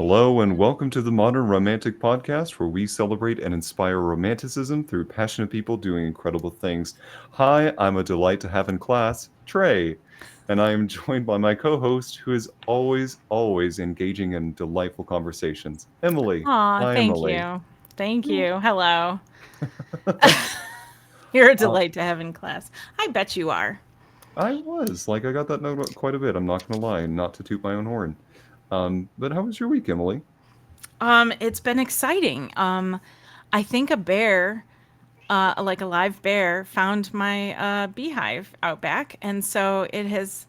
Hello and welcome to the Modern Romantic podcast, where we celebrate and inspire romanticism through passionate people doing incredible things. Hi, I'm a delight to have in class, Trey, and I am joined by my co-host, who is always engaging in delightful conversations, Emily. Aw, Hi, thank Emily. you. Thank You're you. Hello. You're a uh, delight to have in class. I bet you are. I got that note quite a bit. I'm not going to lie, not to toot my own horn. But how was your week, Emily? It's been exciting. I think a bear, like a live bear, found my beehive out back, and so it has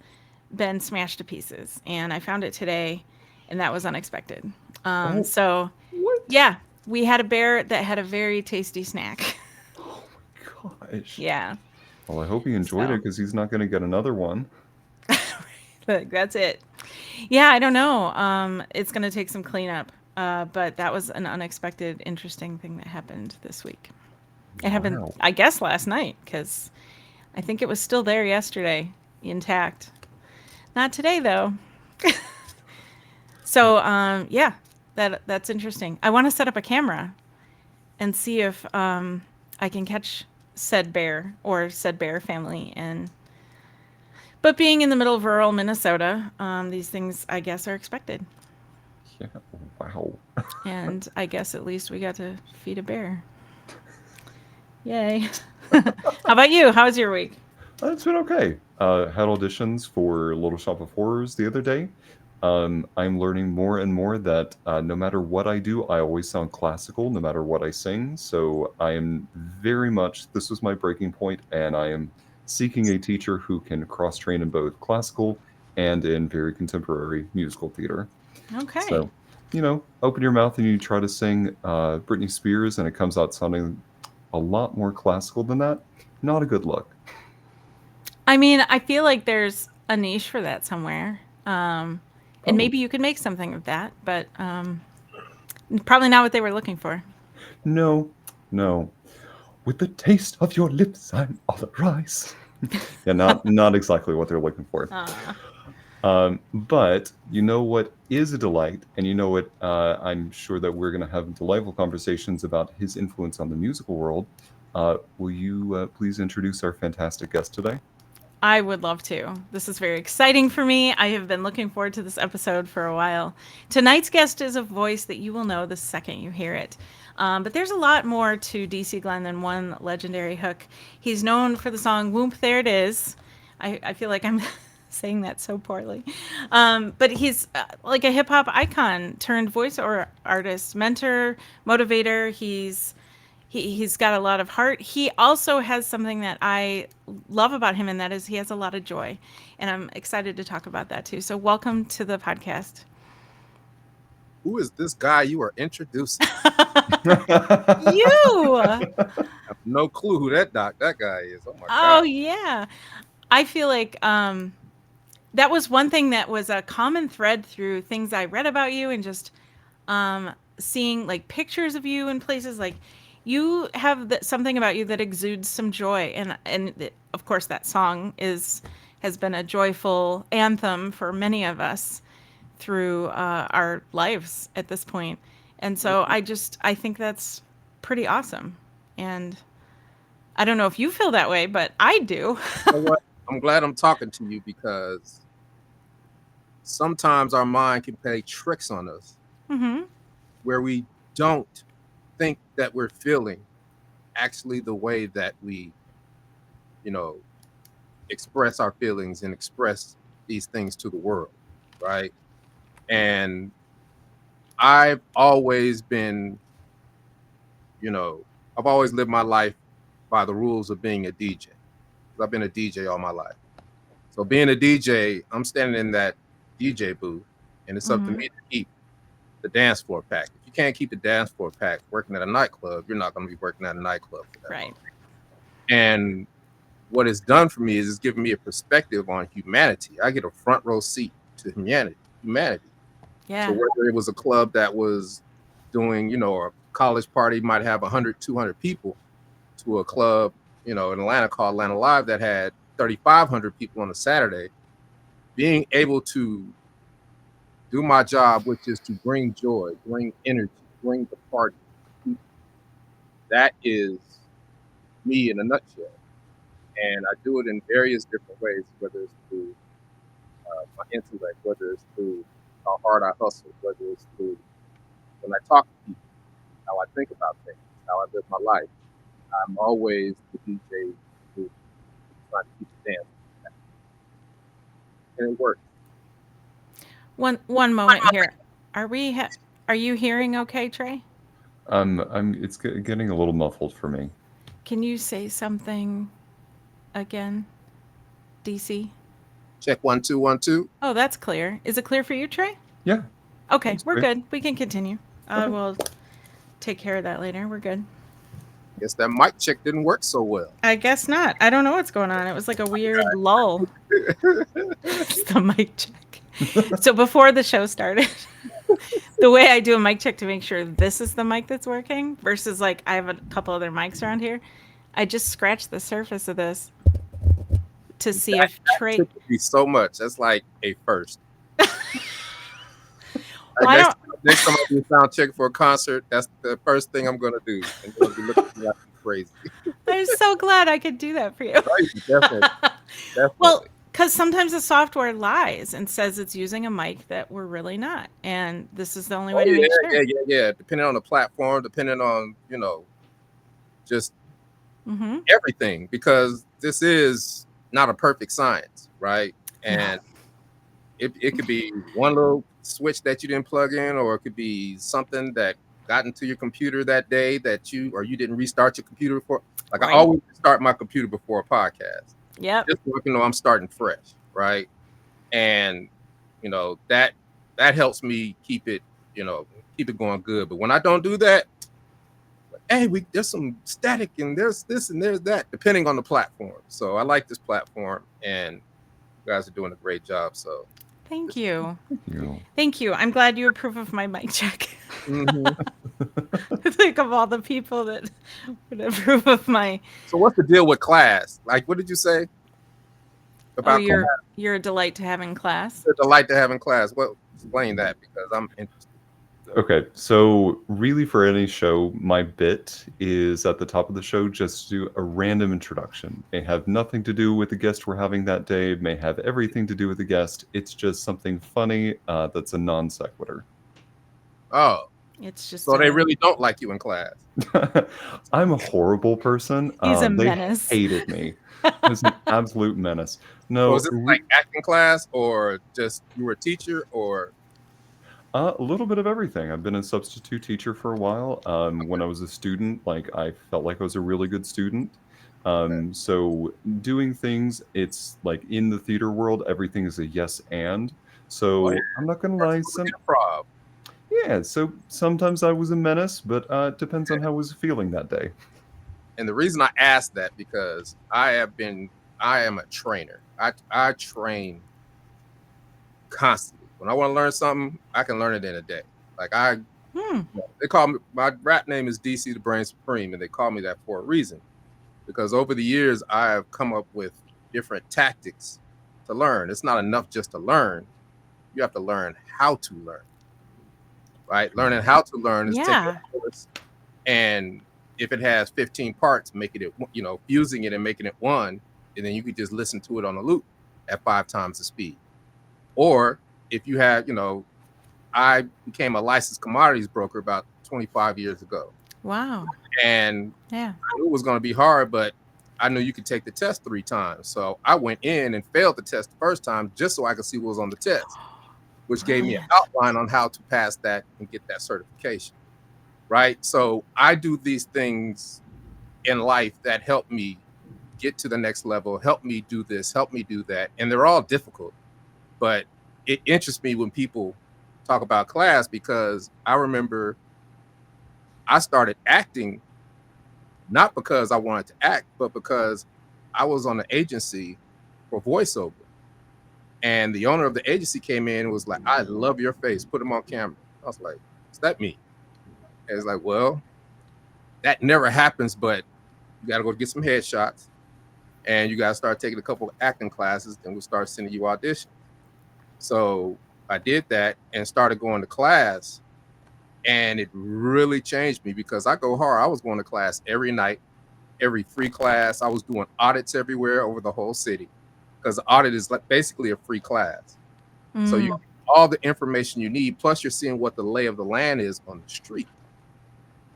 been smashed to pieces. And I found it today, and that was unexpected. Oh, So what? yeah, we had a bear that had a very tasty snack. Oh my gosh. Yeah. Well, I hope he enjoyed it So because he's not going to get another one. that's it. Yeah, I don't know. It's going to take some cleanup. But that was an unexpected, interesting thing that happened this week. It happened, Wow. I guess, last night because I think it was still there yesterday, intact. Not today, though. So, yeah, that's interesting. I want to set up a camera and see if I can catch said bear or said bear family. But being in the middle of rural Minnesota, these things, I guess, are expected. Yeah. Wow. And I guess at least we got to feed a bear. Yay. How about you? How was your week? It's been okay. Had auditions for Little Shop of Horrors the other day. I'm learning more and more that no matter what I do, I always sound classical, no matter what I sing. So I am very much, this was my breaking point, and I am seeking a teacher who can cross train in both classical and in very contemporary musical theater. Okay. So, open your mouth and you try to sing Britney Spears, and it comes out sounding a lot more classical than that. Not a good look. I mean, I feel like there's a niche for that somewhere. And Oh, maybe you could make something of that, but probably not what they were looking for. no, no. With the taste of your lips, I'm all rise. Yeah, not exactly what they're looking for. Uh, But you know what is a delight, and you know what I'm sure that we're going to have delightful conversations about his influence on the musical world. Will you please introduce our fantastic guest today? I would love to. This is very exciting for me. I have been looking forward to this episode for a while. Tonight's guest is a voice that you will know the second you hear it. But there's a lot more to DC Glenn than one legendary hook. He's known for the song Whoomp, There It Is. I feel like I'm saying that so poorly. But he's like a hip hop icon turned voiceover artist, mentor, motivator. He's got a lot of heart. He also has something that I love about him, and that is he has a lot of joy. And I'm excited to talk about that too. So, welcome to the podcast. Who is this guy you are introducing? You! I have no clue who that guy is. Oh my Oh, god. yeah. I feel like that was one thing that was a common thread through things I read about you and just seeing like pictures of you in places like you have something about you that exudes some joy and of course that song is has been a joyful anthem for many of us through our lives at this point. And so I think that's pretty awesome. And I don't know if you feel that way, but I do. You know what? I'm glad I'm talking to you because sometimes our mind can play tricks on us Mhm. where we don't think that we're feeling actually the way that we, you know, express our feelings and express these things to the world, right? And I've always been, you know, I've always lived my life by the rules of being a DJ. I've been a DJ all my life. So being a DJ, I'm standing in that DJ booth, and it's up to Mhm. me to keep the dance floor packed. If you can't keep the dance floor packed working at a nightclub, you're not going to be working at a nightclub for that long. Right. And what it's done for me is it's given me a perspective on humanity. I get a front row seat to humanity. So Yeah. whether it was a club that was doing, a college party might have 100, 200 people, to a club, in Atlanta called Atlanta Live that had 3,500 people on a Saturday, being able to do my job, which is to bring joy, bring energy, bring the party. That is me in a nutshell. And I do it in various different ways, whether it's through my intellect, whether it's through how hard I hustle, whether it's through when I talk to people, how I think about things, how I live my life. I'm always the DJ who's trying to keep it dancing. And it works. One moment here. Are you hearing okay, Trey? it's getting a little muffled for me. Can you say something again, DC? Check 1 2 1 2. Oh, that's clear. Is it clear for you, Trey? Yeah. Okay, That's we're great. good. We can continue. I will take care of that later. We're good. Guess that mic check didn't work so well. I guess not. I don't know what's going on. It was like a weird lull. It's the mic check. So before the show started, the way I do a mic check to make sure this is the mic that's working versus like I have a couple other mics around here, I just scratch the surface of this to see if Trey. That took me so much. That's like a first. Why don't Next time I do a sound check for a concert, that's the first thing I'm gonna do. And they'll be looking at me like I'm crazy. I'm so glad I could do that for you. Crazy, definitely. Well, because sometimes the software lies and says it's using a mic that we're really not, and this is the only way to make sure. Yeah. Depending on the platform, depending on just everything, because this is not a perfect science, right? And it could be one little switch that you didn't plug in, or it could be something that got into your computer that day that you didn't restart your computer before. Like I always start my computer before a podcast. Yep. Just so you know I'm starting fresh, right? And that helps me keep it going good. But when I don't do that, hey, there's some static and there's this and there's that, depending on the platform. So I like this platform, and you guys are doing a great job. So Thank you. Yeah. Thank you. I'm glad you approve of my mic check. mm-hmm. Think of all the people that would approve of my. So what's the deal with class? Like, what did you say about you're a delight to have in class? A delight to have in class. Well, explain that, because I'm interested. Okay, so really for any show, my bit is at the top of the show just to do a random introduction. May have nothing to do with the guest we're having that day, may have everything to do with the guest. It's just something funny that's a non sequitur. Oh. It's just so they really don't like you in class. I'm a horrible person. He's a they menace. hated me. It's an absolute menace. No, was it like acting class, or just you were a teacher, or? A little bit of everything. I've been a substitute teacher for a while. When I was a student, I felt like I was a really good student. So doing things, it's like in the theater world, everything is a yes and. So I'm not gonna lie. Yeah, so sometimes I was a menace, but it depends on how I was feeling that day. And the reason I asked that, because I am a trainer. I train constantly. When I want to learn something, I can learn it in a day. Like they call me, my rap name is DC the Brain Supreme, and they call me that for a reason. Because over the years, I have come up with different tactics to learn. It's not enough just to learn. You have to learn how to learn. Right? Learning how to learn is taking a course, and if it has 15 parts, making it, fusing it and making it one, and then you could just listen to it on a loop at 5 times the speed. Or if you have, I became a licensed commodities broker about 25 years ago. Wow. And I knew it was going to be hard, but I knew you could take the test 3 times. So I went in and failed the test the first time just so I could see what was on the test, which gave me an outline on how to pass that and get that certification. Right? So I do these things in life that help me get to the next level, help me do this, help me do that. And they're all difficult. But it interests me when people talk about class, because I remember I started acting not because I wanted to act, but because I was on an agency for voiceover. And the owner of the agency came in and was like, "I love your face. Put him on camera." I was like, "Is that me?" And it's like, well, that never happens, but you got to go get some headshots, and you got to start taking a couple of acting classes, then we'll start sending you auditions. So I did that and started going to class, and it really changed me because I go hard. I was going to class every night, every free class. I was doing audits everywhere over the whole city because the audit is like basically a free class. So you Mm. get all the information you need, plus you're seeing what the lay of the land is on the street,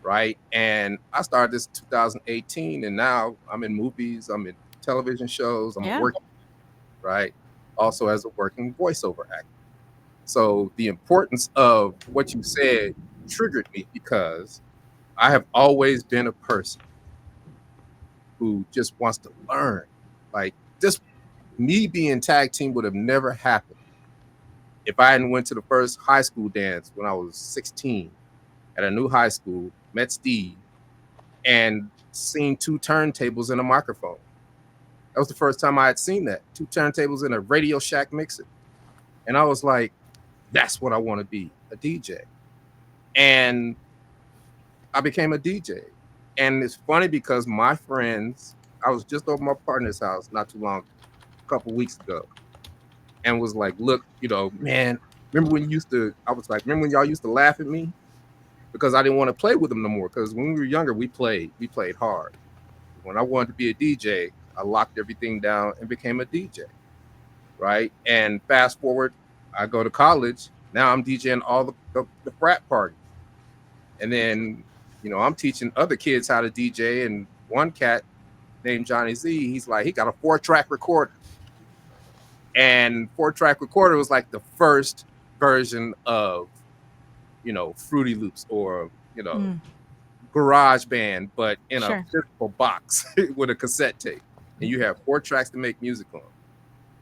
right? And I started this in 2018, and now I'm in movies, I'm in television shows, I'm Yeah. working, right? Also as a working voiceover actor. So the importance of what you said triggered me because I have always been a person who just wants to learn. Like this, me being tag team would have never happened if I hadn't went to the first high school dance when I was 16 at a new high school, met Steve, and seen two turntables and a microphone. That was the first time I had seen that. Two turntables and a Radio Shack mixer. And I was like, that's what I want to be, a DJ. And I became a DJ. And it's funny because my friends, I was just over my partner's house not too long, a couple weeks ago, and was like, look, man, remember when you used to, I was like, remember when y'all used to laugh at me? Because I didn't want to play with them no more. Because when we were younger, we played hard. When I wanted to be a DJ, I locked everything down and became a DJ, right? And fast forward, I go to college. Now I'm DJing all the frat parties. And then, I'm teaching other kids how to DJ. And one cat named Johnny Z, he's like, he got a 4-track recorder. And 4-track recorder was like the first version of, Fruity Loops or, Mm. Garage Band, but in a Sure. physical box with a cassette tape. And you have 4 tracks to make music on.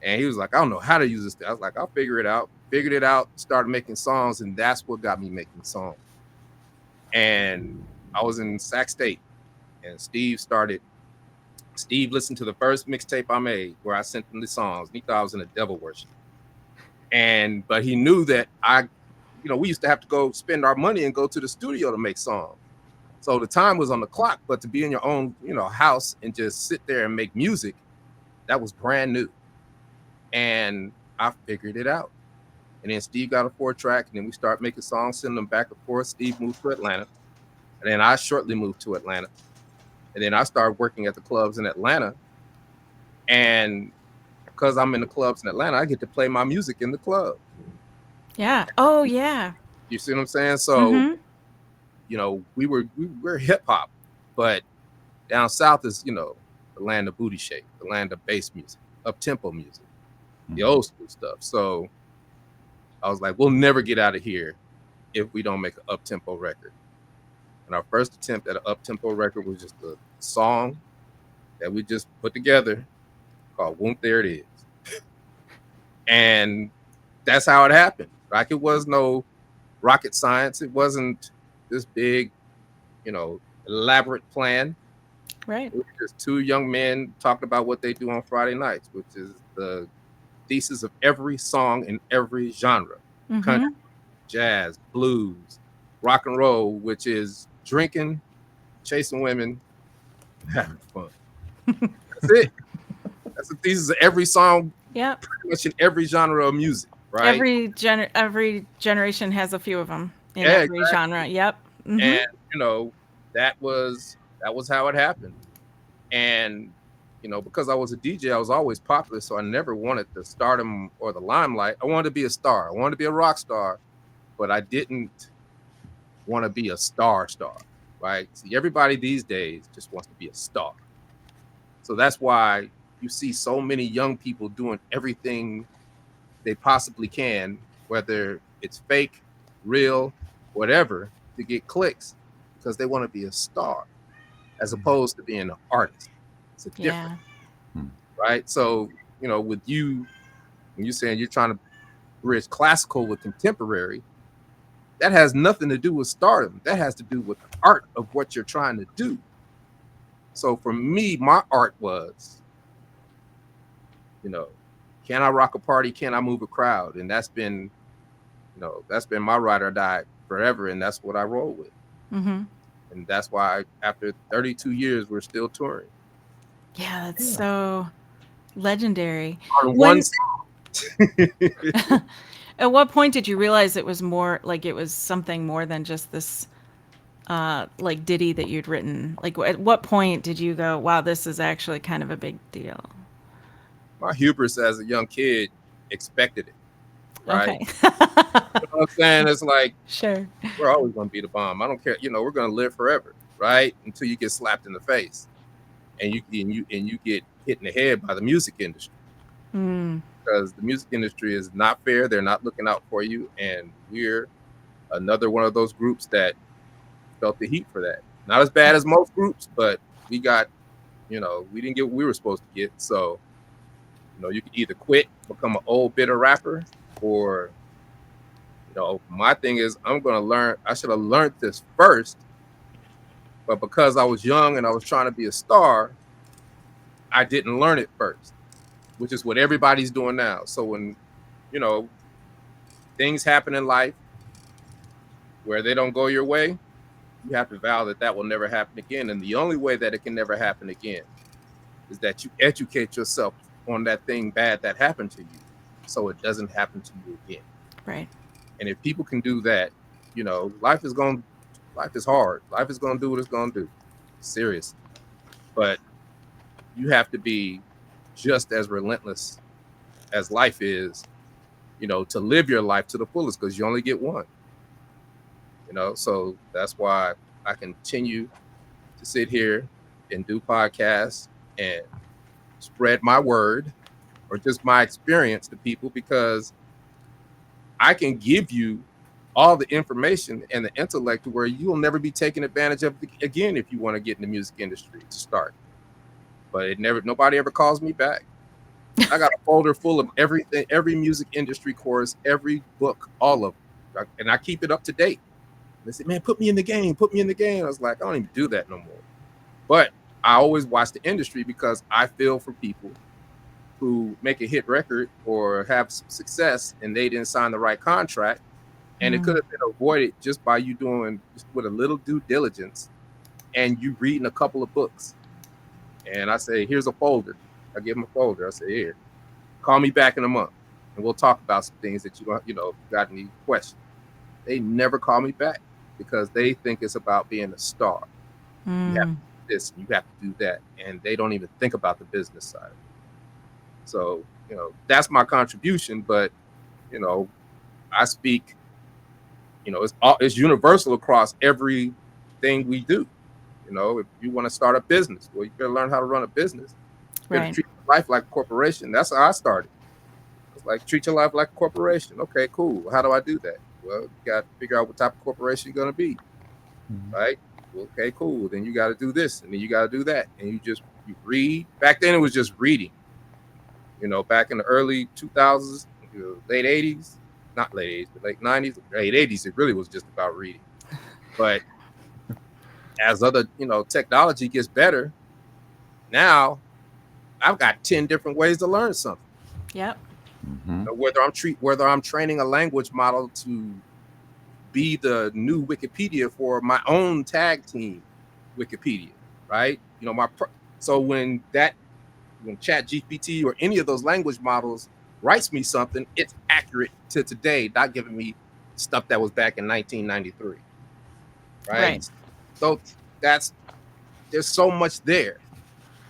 And he was like, I don't know how to use this thing. I was like, I'll figure it out. Figured it out, started making songs, and that's what got me making songs. And I was in Sac State, and Steve listened to the first mixtape I made where I sent him the songs. And he thought I was in a devil worship. But he knew that we used to have to go spend our money and go to the studio to make songs. So the time was on the clock, but to be in your own, house and just sit there and make music, that was brand new. And I figured it out. And then Steve got a 4-track, and then we start making songs, sending them back and forth. Steve moved to Atlanta, and then I shortly moved to Atlanta. And then I started working at the clubs in Atlanta. And because I'm in the clubs in Atlanta, I get to play my music in the club. Yeah. Oh, yeah. You see what I'm saying? So, Mm-hmm. we were hip hop, but down south is, the land of booty shake, the land of bass music, up tempo music, the old school stuff. So I was like, we'll never get out of here if we don't make an up tempo record. And our first attempt at an up tempo record was just a song that we just put together called Whoomp, There It Is. And that's how it happened. Like, it was no rocket science. It wasn't this big, elaborate plan. Right. It was just two young men talking about what they do on Friday nights, which is the thesis of every song in every genre: country, Mm-hmm. jazz, blues, rock and roll, which is drinking, chasing women, having fun. That's it. That's the thesis of every song, Yep. pretty much in every genre of music, right? Every generation has a few of them in Yeah, every genre. Yep. Mm-hmm. and that was how it happened. And because I was a DJ, I was always popular, so I never wanted the stardom or the limelight. I wanted to be a star. I wanted to be a rock star, but I didn't want to be a star, right? See, everybody these days just wants to be a star. So that's why you see so many young people doing everything they possibly can, whether it's fake, real, whatever, to get clicks, because they want to be a star as opposed to being an artist. It's a difference, Yeah. right? So, with you, when you're saying you're trying to bridge classical with contemporary, that has nothing to do with stardom. That has to do with the art of what you're trying to do. So for me, my art was, can I rock a party? Can I move a crowd? And that's been my ride or die forever. And that's what I roll with. Mm-hmm. And that's why after 32 years, we're still touring. Yeah, that's so legendary. On one When song. At what point did you realize it was more like it was something more than just this like ditty that you'd written? Like at what point did you go, wow, this is actually kind of a big deal? My hubris as a young kid expected it, right? Okay. You know what I'm saying? It's like, Sure. we're always going to be the bomb. I don't care. We're going to live forever, right? Until you get slapped in the face and you get hit in the head by the music industry, Mm, because the music industry is not fair. They're not looking out for you. And we're another one of those groups that felt the heat for that. Not as bad as most groups, but we got, we didn't get what we were supposed to get. So, you can either quit, become an old bitter rapper, or, my thing is I'm going to learn. I should have learned this first, but because I was young and I was trying to be a star, I didn't learn it first, which is what everybody's doing now. So when, you know, things happen in life where they don't go your way, you have to vow that that will never happen again. And the only way that it can never happen again is that you educate yourself on that thing bad that happened to you, so it doesn't happen to you again. right. And if people can do that, life is hard. Life is going to do what it's going to do. Serious. But you have to be just as relentless as life is, to live your life to the fullest, because you only get one. So that's why I continue to sit here and do podcasts and spread my word or just my experience to people, because I can give you all the information and the intellect to where you'll never be taken advantage of again if you want to get in the music industry to start. But nobody ever calls me back. I got a folder full of everything, every music industry course, every book, all of them. And I keep it up to date. They said, man, put me in the game. I was like, I don't even do that no more. But I always watch the industry, because I feel for people who make a hit record or have some success and they didn't sign the right contract. And it could have been avoided just by you doing just with a little due diligence and you reading a couple of books. And I say, here's a folder. I give them a folder. I say, here, call me back in a month and we'll talk about some things that if you got any questions. They never call me back because they think it's about being a star. You have to do this and you have to do that. And they don't even think about the business side of it. So, that's my contribution. But, I speak, it's universal across everything we do. If you want to start a business, well, you better learn how to run a business. You better treat your life like a corporation. That's how I started. It's like, treat your life like a corporation. Okay, cool. How do I do that? Well, you got to figure out what type of corporation you're going to be. Right? Okay, cool. Then you got to do this and then you got to do that. And you read. Back then it was just reading. Back in the early 2000s, late 80s, not late 80s, but late 90s, late 80s, it really was just about reading. But as other, technology gets better, now I've got 10 different ways to learn something. Yep. Whether I'm training a language model to be the new Wikipedia for my own tag team Wikipedia, right? So when ChatGPT or any of those language models writes me something, it's accurate to today, not giving me stuff that was back in 1993. Right. So there's so much there,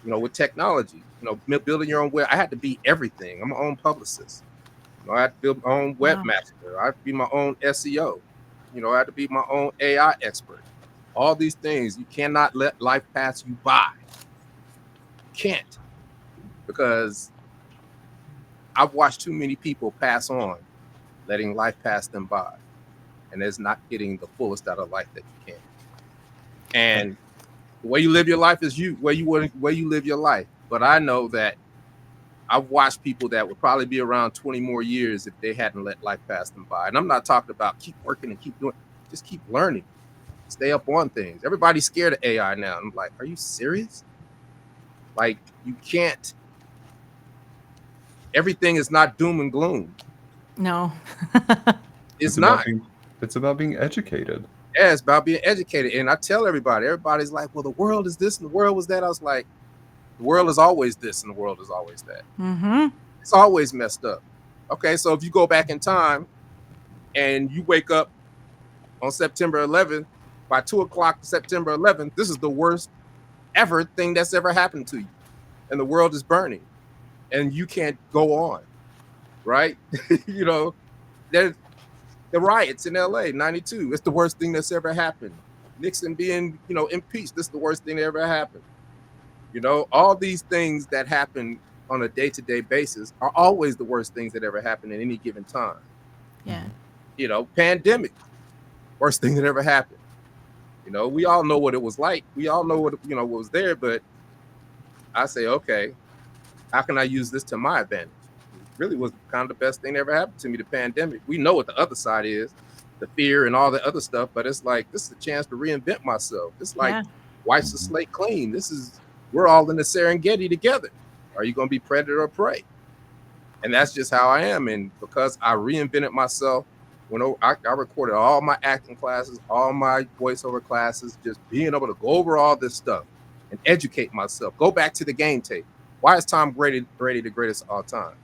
with technology, building your own web. I had to be everything. I'm my own publicist. I had to build my own webmaster. I had to be my own SEO. I had to be my own AI expert. All these things. You cannot let life pass you by. You can't. Because I've watched too many people pass on, letting life pass them by. And it's not getting the fullest out of life that you can. And the way you live your life is where you live your life. But I know that I've watched people that would probably be around 20 more years if they hadn't let life pass them by. And I'm not talking about keep working and keep doing, just keep learning. Stay up on things. Everybody's scared of AI now. I'm like, are you serious? Like, you can't. Everything is not doom and gloom. No. It's not. It's about being educated. Yeah, it's about being educated. And I tell everybody's like, well, the world is this and the world was that. I was like, the world is always this and the world is always that. Mm-hmm. It's always messed up. Okay, so if you go back in time, and you wake up on September 11th, by 2 o'clock September 11th, this is the worst ever thing that's ever happened to you. And the world is burning and you can't go on, right? You know, there's the riots in LA, 92. It's the worst thing that's ever happened. Nixon being, impeached. This is the worst thing that ever happened. You know, all these things that happen on a day-to-day basis are always the worst things that ever happen at any given time. Yeah. You know, pandemic, worst thing that ever happened. You know, we all know what it was like. We all know what was there, but I say, okay, how can I use this to my advantage? It really was kind of the best thing that ever happened to me, the pandemic. We know what the other side is, the fear and all the other stuff, but it's like, this is a chance to reinvent myself. It's like wipes the slate clean. We're all in the Serengeti together. Are you going to be predator or prey? And that's just how I am. And because I reinvented myself, when I recorded all my acting classes, all my voiceover classes, just being able to go over all this stuff and educate myself. Go back to the game tape. Why is Tom Brady the greatest of all time?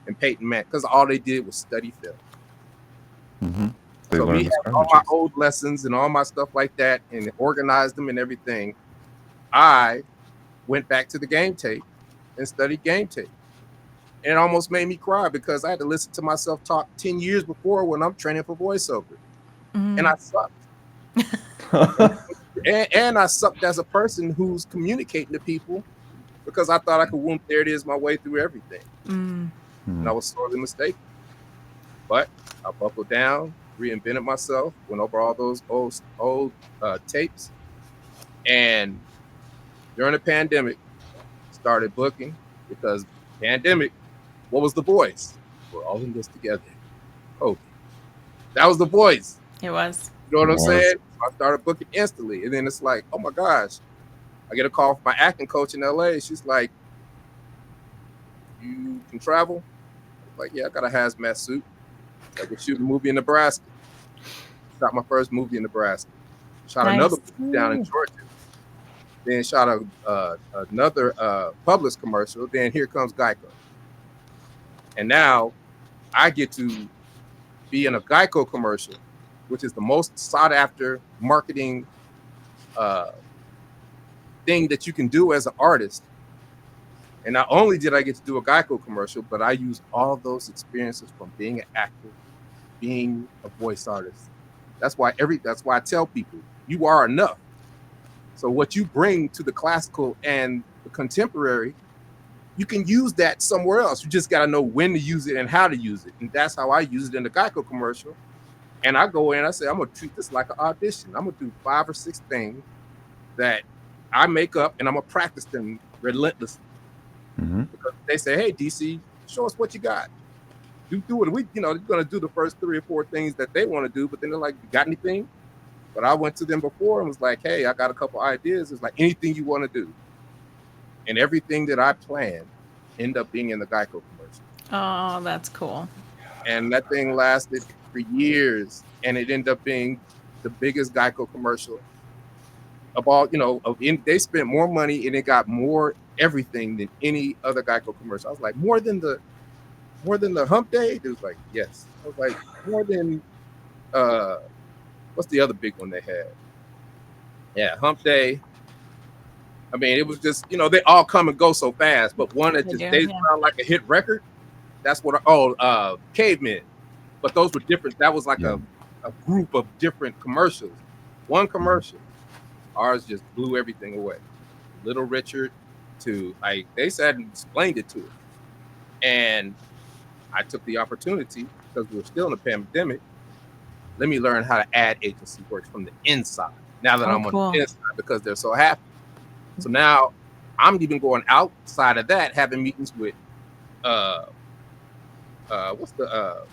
And Peyton Manning, because all they did was study film. Mm-hmm. So me having all my old lessons and all my stuff like that and organized them and everything, I went back to the game tape and studied game tape. And it almost made me cry because I had to listen to myself talk 10 years before when I'm training for voiceover. And I sucked. and I sucked as a person who's communicating to people because I thought I could whoomp, there it is, my way through everything. And I was sorely mistaken. But I buckled down, reinvented myself, went over all those old tapes. And during the pandemic, started booking because pandemic, what was the voice? We're all in this together. Oh, that was the voice. It was. You know what I'm saying? I started booking instantly. And then it's like, oh my gosh. I get a call from my acting coach in LA. She's like, you can travel? I'm like, yeah, I got a hazmat suit. I could shoot a movie in Nebraska. Shot my first movie in Nebraska. Shot another movie down in Georgia. Then shot another Publix commercial. Then here comes Geico. And now I get to be in a Geico commercial, which is the most sought after marketing thing that you can do as an artist. And not only did I get to do a Geico commercial, but I used all those experiences from being an actor, being a voice artist. That's why I tell people, you are enough. So what you bring to the classical and the contemporary, you can use that somewhere else. You just got to know when to use it and how to use it. And that's how I use it in the Geico commercial. And I go in, I say, I'm going to treat this like an audition. I'm going to do 5 or 6 things that I make up and I'm going to practice them relentlessly. Because they say, hey, DC, show us what you got. Do it. They're going to do the first 3 or 4 things that they want to do. But then they're like, you got anything? But I went to them before and was like, hey, I got a couple ideas. It's like anything you want to do. And everything that I planned ended up being in the Geico commercial. Oh, that's cool. And that thing lasted for years. And it ended up being the biggest Geico commercial of all, they spent more money and it got more everything than any other Geico commercial. I was like, more than the Hump Day? It was like, yes. I was like, more than, what's the other big one they had? Yeah, Hump Day. I mean, it was just, they all come and go so fast, but one that just sound like a hit record. That's what, Cavemen. But those were different. That was like a group of different commercials. One commercial, ours just blew everything away. Little Richard to, they said and explained it to us. And I took the opportunity, because we were still in the pandemic, let me learn how to ad agency works from the inside. Now that I'm on the inside, because they're so happy. So now I'm even going outside of that, having meetings with what's the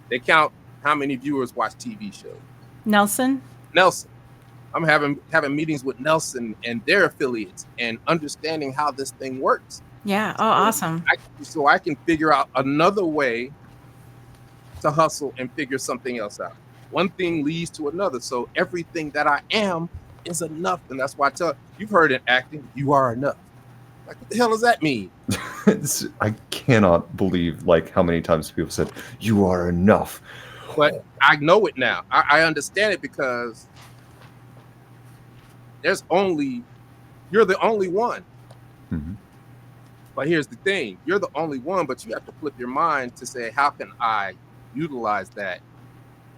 they count how many viewers watch TV shows. Nelson. I'm having meetings with Nelson and their affiliates and understanding how this thing works. Yeah. Oh, awesome. So I can figure out another way to hustle and figure something else out. One thing leads to another. So everything that I am is enough. And that's why I tell you've heard in acting, you are enough. Like, what the hell does that mean? I cannot believe like how many times people said, "You are enough." But I know it now. I understand it because you're the only one. Mhm. But here's the thing, you're the only one, but you have to flip your mind to say, how can I utilize that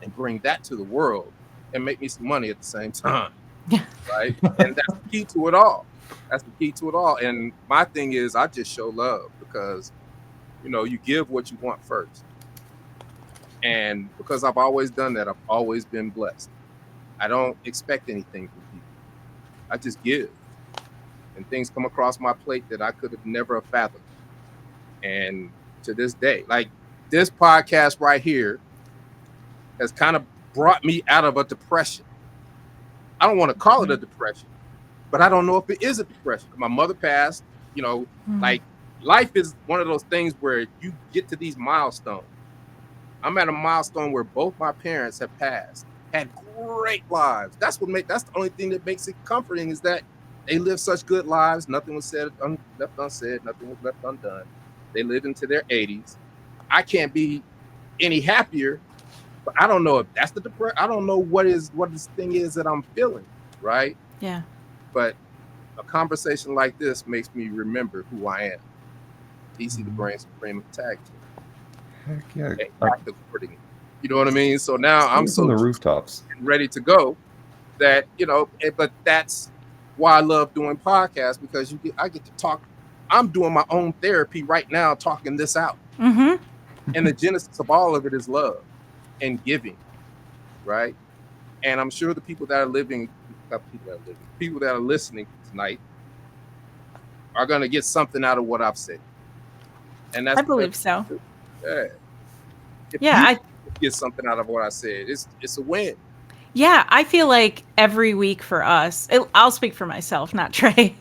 and bring that to the world and make me some money at the same time? Yeah. Right. And that's the key to it all. That's the key to it all. And my thing is, I just show love because, you give what you want first. And because I've always done that, I've always been blessed. I don't expect anything from people. I just give. And things come across my plate that I could have never fathomed. And to this day, like this podcast right here has kind of brought me out of a depression. I don't want to call it a depression, but I don't know if it is a depression. My mother passed, like life is one of those things where you get to these milestones. I'm at a milestone where both my parents have passed, had great lives. That's the only thing that makes it comforting is that they lived such good lives. Nothing was left unsaid. Nothing was left undone. They lived into their 80s. I can't be any happier, but I don't know if that's the depression. I don't know what this thing is that I'm feeling, right? Yeah. But a conversation like this makes me remember who I am. DC the Brain Supreme of Tag Team. Heck yeah. You know what I mean? So now I'm on the rooftops ready to go that, but that's why I love doing podcasts because I get to talk. I'm doing my own therapy right now, talking this out. Mm-hmm. And the genesis of all of it is love and giving, right? And I'm sure the people that are listening tonight are going to get something out of what I've said. And I believe so. Yeah. If I get something out of what I said, it's a win. Yeah, I feel like every week for us, I'll speak for myself, not Trey.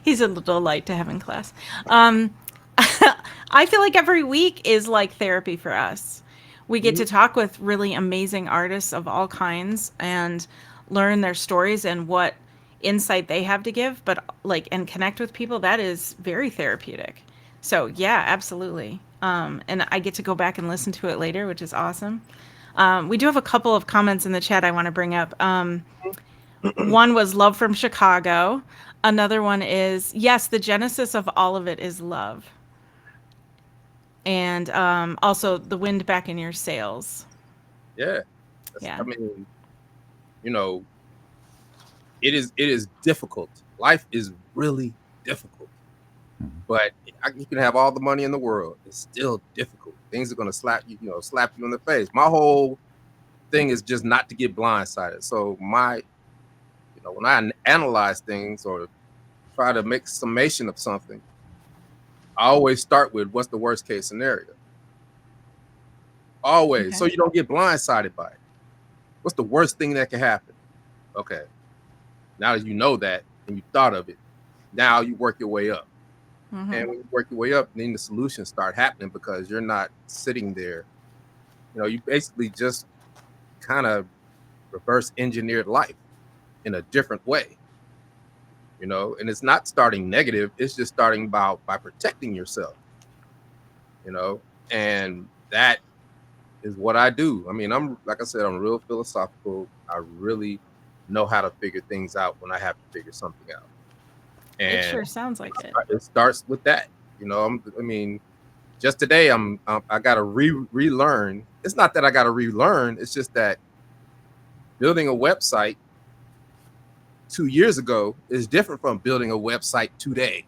He's a little light to have in class. I feel like every week is like therapy for us. We get to talk with really amazing artists of all kinds and learn their stories and what insight they have to give, but and connect with people. That is very therapeutic. So yeah, absolutely. And I get to go back and listen to it later, which is awesome. We do have a couple of comments in the chat I want to bring up. One was love from Chicago. Another one is, yes, the genesis of all of it is love. And also the wind back in your sails. Yeah. Yeah. I mean, it is difficult. Life is really difficult. But you can have all the money in the world. It's still difficult. Things are going to slap you in the face. My whole thing is just not to get blindsided. So when I analyze things or try to make summation of something, I always start with what's the worst case scenario. Always. Okay. So you don't get blindsided by it. What's the worst thing that can happen? Okay. Now that you know that and you thought of it, now you work your way up. Mm-hmm. And when you work your way up, then the solutions start happening because you're not sitting there. You basically just kind of reverse engineered life in a different way. And it's not starting negative. It's just starting by protecting yourself. And that is what I do. I mean, I'm real philosophical. I really know how to figure things out when I have to figure something out. And it sure sounds like it. It starts with that. Just today I got to relearn. It's not that I got to relearn. It's just that building a website 2 years ago is different from building a website today.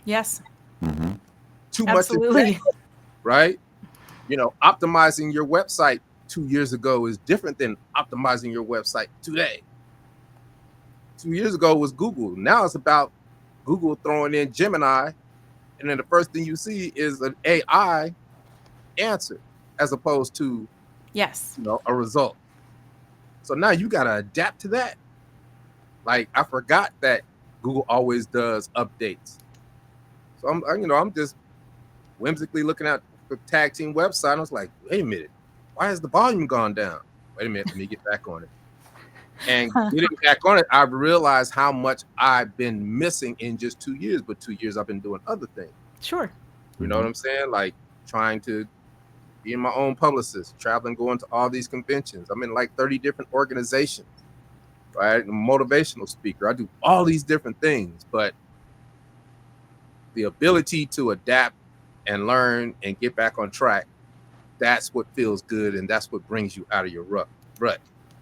Yes. Mm-hmm. Too Absolutely. Much, right? Optimizing your website 2 years ago is different than optimizing your website today. 2 years ago was Google. Now it's about Google throwing in Gemini, and then the first thing you see is an AI answer as opposed to a result. So now you got to adapt to that. Like I forgot that Google always does updates. So I'm just whimsically looking at the Tag Team website. I was like, wait a minute, why has the volume gone down? Wait a minute, let me get back on it. And getting back on it, I've realized how much I've been missing in just 2 years. But 2 years I've been doing other things. Sure. You know what I'm saying? Like trying to be my own publicist, traveling, going to all these conventions. I'm in like 30 different organizations, right? I'm a motivational speaker. I do all these different things, but the ability to adapt and learn and get back on track, that's what feels good. And that's what brings you out of your rut.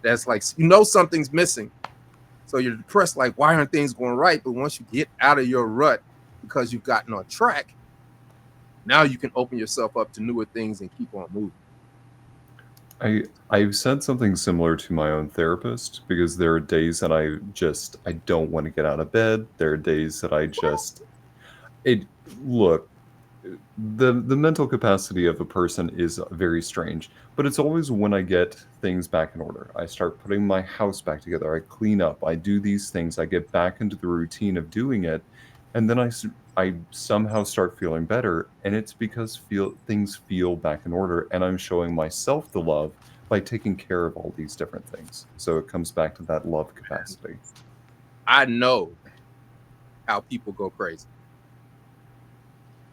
That's like, something's missing. So you're depressed, like, why aren't things going right? But once you get out of your rut because you've gotten on track, now you can open yourself up to newer things and keep on moving. I've said something similar to my own therapist, because there are days that I don't want to get out of bed. There are days that look, the mental capacity of a person is very strange, but it's always when I get things back in order. I start putting my house back together. I clean up. I do these things. I get back into the routine of doing it, and then I somehow start feeling better, and it's because things feel back in order, and I'm showing myself the love by taking care of all these different things. So it comes back to that love capacity. I know how people go crazy.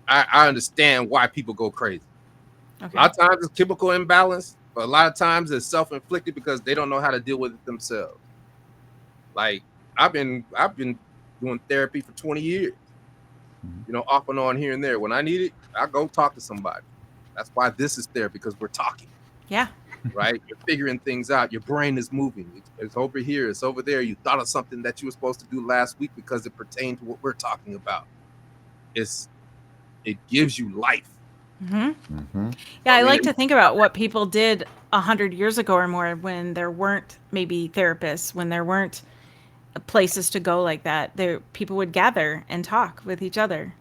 I understand why people go crazy. Okay. A lot of times it's chemical imbalance, but a lot of times it's self-inflicted because they don't know how to deal with it themselves. Like I've been doing therapy for 20 years, off and on here and there. When I need it, I go talk to somebody. That's why this is therapy, because we're talking. Yeah. Right? You're figuring things out. Your brain is moving. It's over here. It's over there. You thought of something that you were supposed to do last week because it pertained to what we're talking about. It gives you life. Yeah, I like to think about what people did 100 years ago or more, when there weren't maybe therapists, when there weren't places to go like that. People would gather and talk with each other.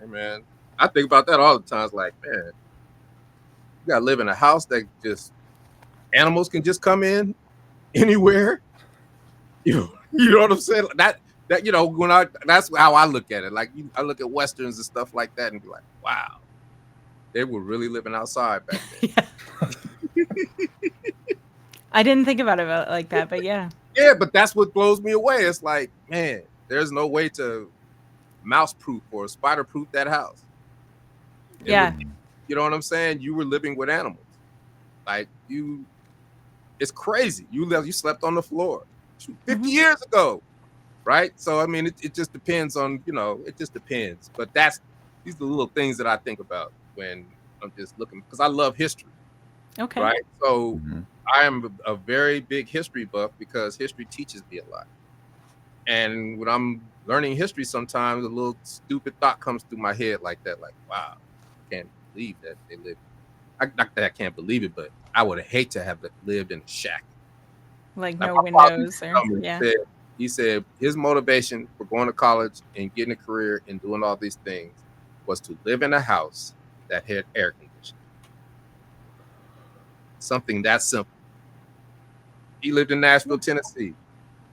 Hey, man, I think about that all the time. It's like, man, you gotta live in a house that just animals can just come in anywhere. You know what I'm saying? That that's how I look at it. Like I look at westerns and stuff like that and be like, wow, they were really living outside back then. I didn't think about it like that, but yeah. Yeah, but that's what blows me away. It's like, man, there's no way to mouse proof or spider proof that house. Yeah. You know what I'm saying? You were living with animals. Like it's crazy. You slept on the floor 50 years ago. Right. So, I mean, it just depends on, it just depends. But these are the little things that I think about when I'm just looking, because I love history. Okay. Right. So I am a very big history buff because history teaches me a lot. And when I'm learning history, sometimes a little stupid thought comes through my head like that. Like, wow, I can't believe that they lived. Not that I can't believe it, but I would hate to have lived in a shack. Like no windows. He said his motivation for going to college and getting a career and doing all these things was to live in a house that had air conditioning. Something that simple. He lived in Nashville, Tennessee.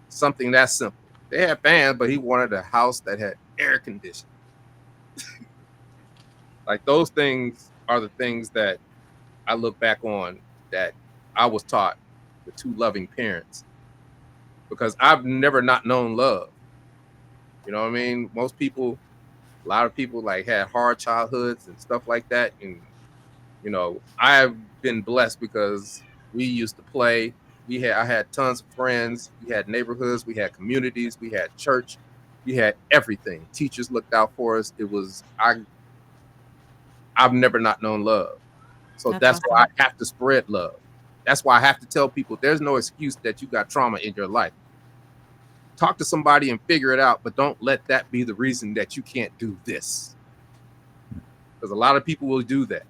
Something that simple. They had fans, but he wanted a house that had air conditioning. Like those things are the things that I look back on, that I was taught with two loving parents, because I've never not known love. You know what I mean? A lot of people like had hard childhoods and stuff like that. And, I've been blessed because we used to play. I had tons of friends. We had neighborhoods. We had communities. We had church. We had everything. Teachers looked out for us. I've never not known love. So that's why I have to spread love. That's why I have to tell people there's no excuse that you got trauma in your life. Talk to somebody and figure it out, but don't let that be the reason that you can't do this. Because a lot of people will do that.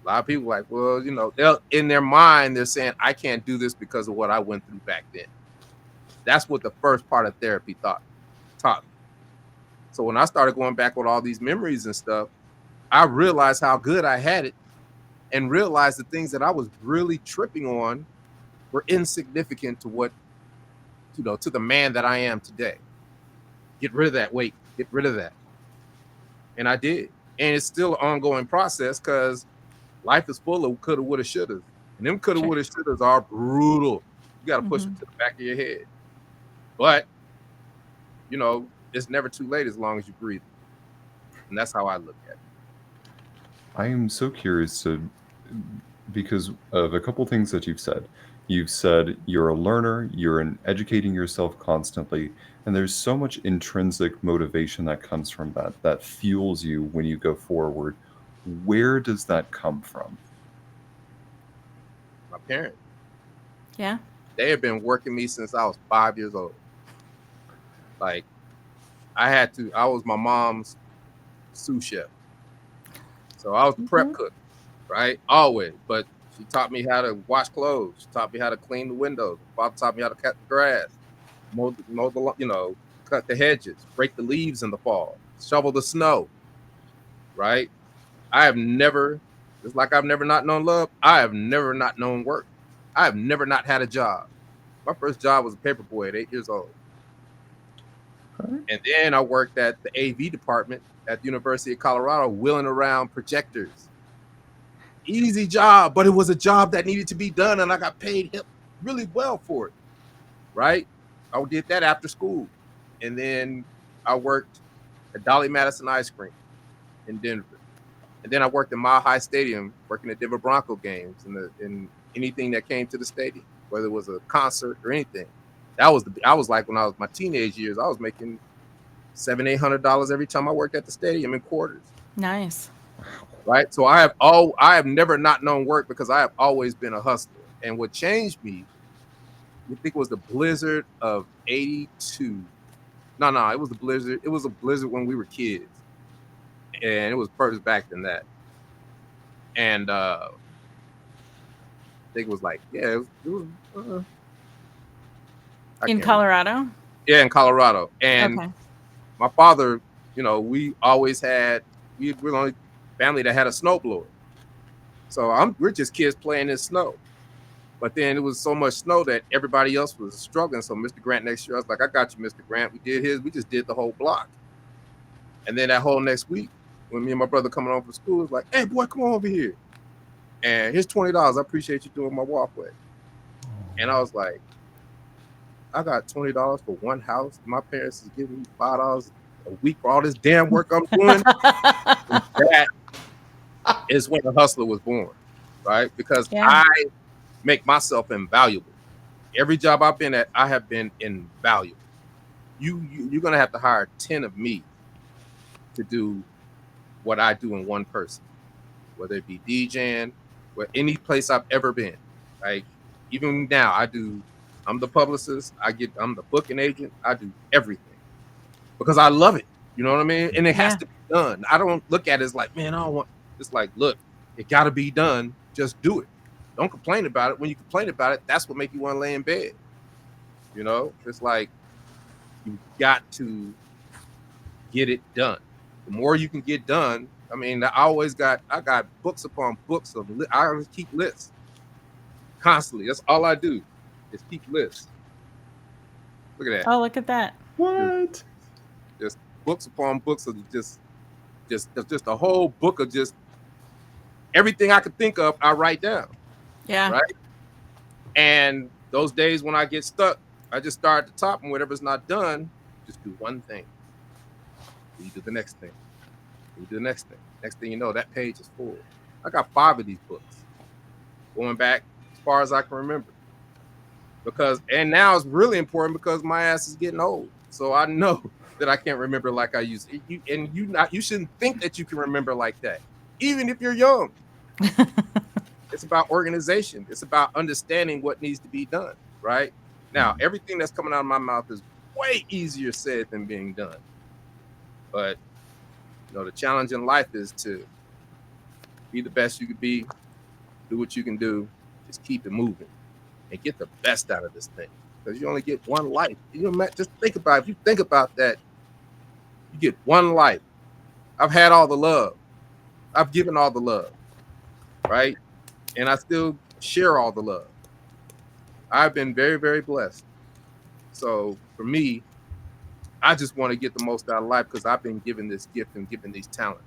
A lot of people like, well, they'll, in their mind, they're saying, I can't do this because of what I went through back then. That's what the first part of therapy taught me. So when I started going back with all these memories and stuff, I realized how good I had it, and realized the things that I was really tripping on were insignificant to what, to the man that I am today. Get rid of that weight. Get rid of that. And I did. And it's still an ongoing process, because life is full of coulda, woulda, shouldas. And them coulda, woulda, shouldas are brutal. You got to push Mm-hmm. it to the back of your head. But, you know, it's never too late as long as you breathe. And that's how I look at it. I am so curious to, because of a couple things that you've said. You've said you're a learner, you're educating yourself constantly, and there's so much intrinsic motivation that comes from that, that fuels you when you go forward. Where does that come from? My parents, Yeah. they have been working me since I was 5 years old. Like, I was my mom's sous chef. So I was the prep Mhm. cook, right? Always. But she taught me how to wash clothes. She taught me how to clean the windows. My father taught me how to cut the grass, mow the, cut the hedges, break the leaves in the fall, shovel the snow, right? I have never, just like I've never not known love, I have never not known work. I have never not had a job. My first job was a paper boy at 8 years old. Okay. And then I worked at the AV department at the University of Colorado, wheeling around projectors. Easy job, but it was a job that needed to be done, and I got paid really well for it, right? I did that after school. And then I worked at Dolly Madison Ice Cream in Denver. And then I worked in Mile High Stadium, working at Denver Bronco games and anything that came to the stadium, whether it was a concert or anything. I was like, when I was my teenage years, I was making $700-800 every time I worked at the stadium in quarters. Nice. Right. So I have never not known work because I have always been a hustler. And what changed me, I think it was the blizzard of 82. No, it was the blizzard. It was a blizzard when we were kids. And it was further back than that. And I think it was like, yeah, I In can't remember. Colorado? Yeah, in Colorado. And Okay. my father, we always had, we're the only family that had a snowblower. So we're just kids playing in snow. But then it was so much snow that everybody else was struggling. So Mr. Grant next year, I was like, I got you, Mr. Grant. We did his. We just did the whole block. And then that whole next week, when me and my brother coming home from school, it was like, hey, boy, come on over here. And here's $20. I appreciate you doing my walkway. And I was like, I got $20 for one house. My parents is giving me $5 a week for all this damn work I'm doing. And that is when the hustler was born, right? Because Yeah. I make myself invaluable. Every job I've been at, I have been invaluable. You're gonna have to hire 10 of me to do what I do in one person, whether it be DJing, or any place I've ever been. Like even now, I'm the publicist. I'm the booking agent. I do everything because I love it. You know what I mean? And it has Yeah. to be done. I don't look at it as like, man, I don't want. It's like, look, it got to be done. Just do it. Don't complain about it. When you complain about it, that's what make you want to lay in bed. It's like you got to get it done. The more you can get done, I mean, I got books upon books I always keep lists constantly. That's all I do is keep lists. Look at that. Oh, look at that. Just, What? just books upon books of just a whole book of just everything I could think of. I write down, Yeah. right? And those days when I get stuck, I just start at the top, and whatever's not done, just do one thing. You do the next thing. You do the next thing. Next thing you know, that page is full. I got 5 of these books going back as far as I can remember. And now it's really important because my ass is getting old. So I know that I can't remember like I used to. You shouldn't think that you can remember like that, even if you're young. It's about organization. It's about understanding what needs to be done, right? Now, everything that's coming out of my mouth is way easier said than being done. But, the challenge in life is to be the best you could be, do what you can do, just keep it moving and get the best out of this thing. Because you only get one life. Just think about it. If you think about that, you get one life. I've had all the love. I've given all the love, right? And I still share all the love. I've been very, very blessed. So for me, I just want to get the most out of life because I've been given this gift and given these talents.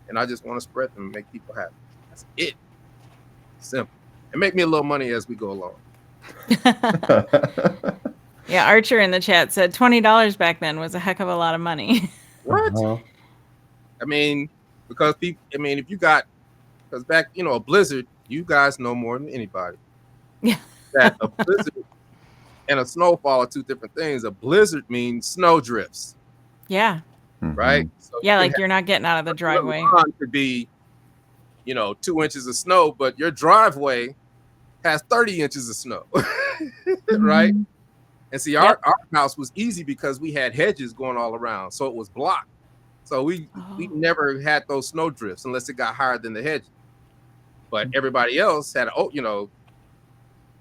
And I just want to spread them and make people happy. That's it. Simple. And make me a little money as we go along. Yeah, Archer in the chat said $20 back then was a heck of a lot of money. What? Uh-huh. I mean, because people, I mean, if you got, because back, a blizzard, you guys know more than anybody Yeah. that a blizzard and a snowfall are two different things. A blizzard means snow drifts, Yeah. right? Mhm. So you Yeah, can like have you're not getting out of the your driveway. lawn could be, 2 inches of snow, but your driveway has 30 inches of snow, right? Mhm. And see, Yep. our house was easy because we had hedges going all around, so it was blocked. So we Oh, never had those snow drifts unless it got higher than the hedges. But everybody else had,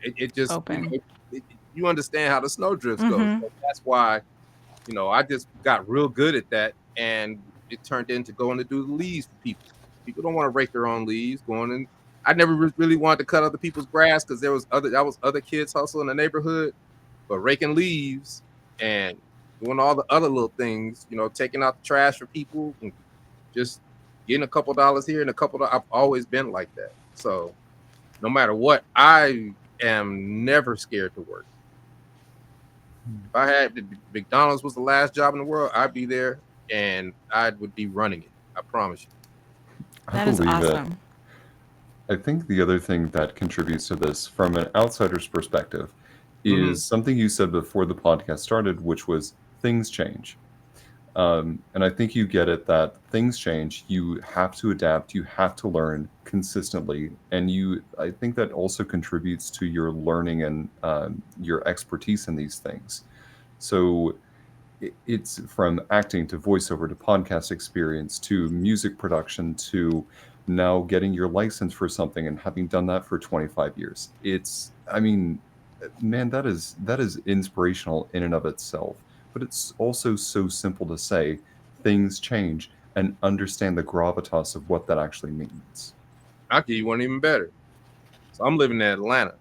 it just, open. you understand how the snow drifts go. Mm-hmm. So that's why, I just got real good at that, and it turned into going to do the leaves for people. People don't want to rake their own leaves. Going and I never really wanted to cut other people's grass because that was other kids hustle in the neighborhood, but raking leaves and doing all the other little things, taking out the trash for people and just getting a couple dollars here and a couple. I've always been like that. So no matter what, I am never scared to work. If I had McDonald's was the last job in the world, I'd be there and I would be running it. I promise you. I That is believe it. awesome. I think the other thing that contributes to this from an outsider's perspective Mm-hmm. is something you said before the podcast started, which was things change. And I think you get it that things change. You have to adapt. You have to learn consistently, and I think that also contributes to your learning and your expertise in these things. So it's from acting to voiceover to podcast experience to music production to now getting your license for something and having done that for 25 years. I mean, man, that is inspirational in and of itself. But it's also so simple to say things change and understand the gravitas of what that actually means. I'll give you one even better. So I'm living in Atlanta.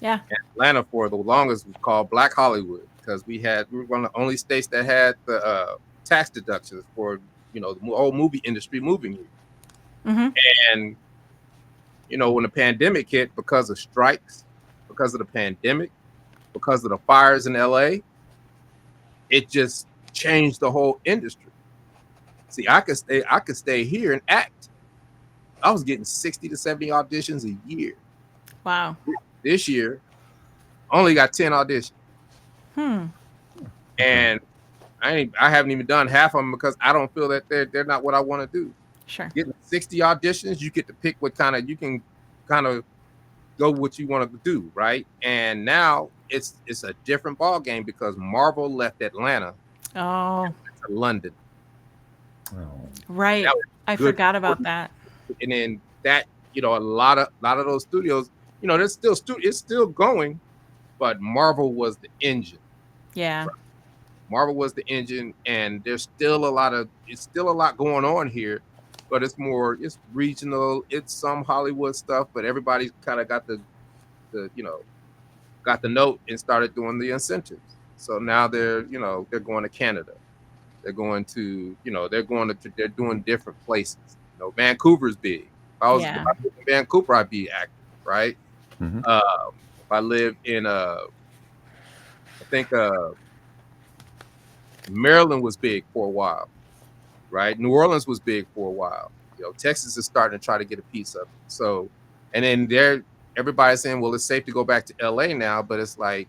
Yeah. Atlanta for the longest was called Black Hollywood because we were one of the only states that had the tax deductions for the whole movie industry moving here. Mm-hmm. And when the pandemic hit, because of strikes, because of the pandemic, because of the fires in LA, it just changed the whole industry. See, I could stay here and act. I was getting 60 to 70 auditions a year. Wow. This year, only got 10 auditions. Hmm. And I haven't even done half of them because I don't feel that they're not what I want to do. Sure. Getting 60 auditions, you get to pick what you can kind of go what you want to do, right? And now it's a different ball game because Marvel left Atlanta Oh, to London. Oh. right. That was I good. forgot about that. And then that, a lot of those studios, there's still it's still going, but Marvel was the engine. Yeah. Marvel was the engine, and there's still it's still a lot going on here, but it's regional, it's some Hollywood stuff, but everybody's kind of got got the note and started doing the incentives. So now they're going to Canada. They're going to, they're doing different places. Vancouver's big. If Yeah. I lived in Vancouver, I'd be active, right? Mhm. If I lived in I think Maryland was big for a while, right? New Orleans was big for a while. Texas is starting to try to get a piece of it. So, and then everybody's saying, well, it's safe to go back to LA now, but it's like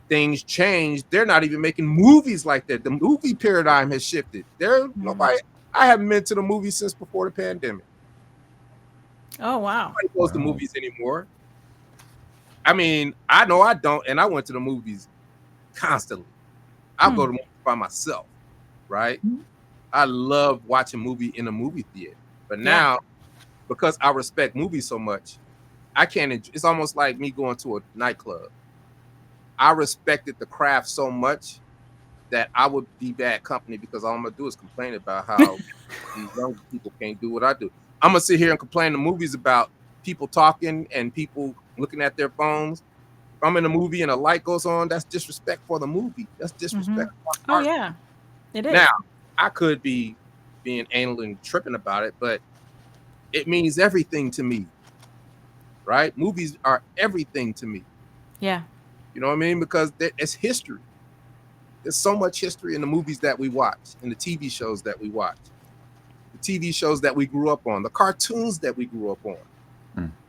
things change. They're not even making movies like that. The movie paradigm has shifted. Nobody. I haven't been to the movies since before the pandemic. Oh, wow. Nobody goes to Wow. movies anymore. I mean, I know I don't, and I went to the movies constantly. I'll go to movies by myself, right? I love watching movie in a movie theater. But now, because I respect movies so much, I can't. It's almost like me going to a nightclub. I respected the craft so much that I would be bad company because all I'm gonna do is complain about how these young people can't do what I do. I'm gonna sit here and complain to movies about people talking and people looking at their phones. If I'm in a movie and a light goes on, that's disrespect for the movie. That's disrespect for Oh, art. yeah. It is. Now, I could be being anal and tripping about it, but it means everything to me. right? Movies are everything to me. Yeah. You know what I mean? Because it's history. There's so much history in the movies that we watch, in the TV shows that we watch, the TV shows that we grew up on, the cartoons that we grew up on.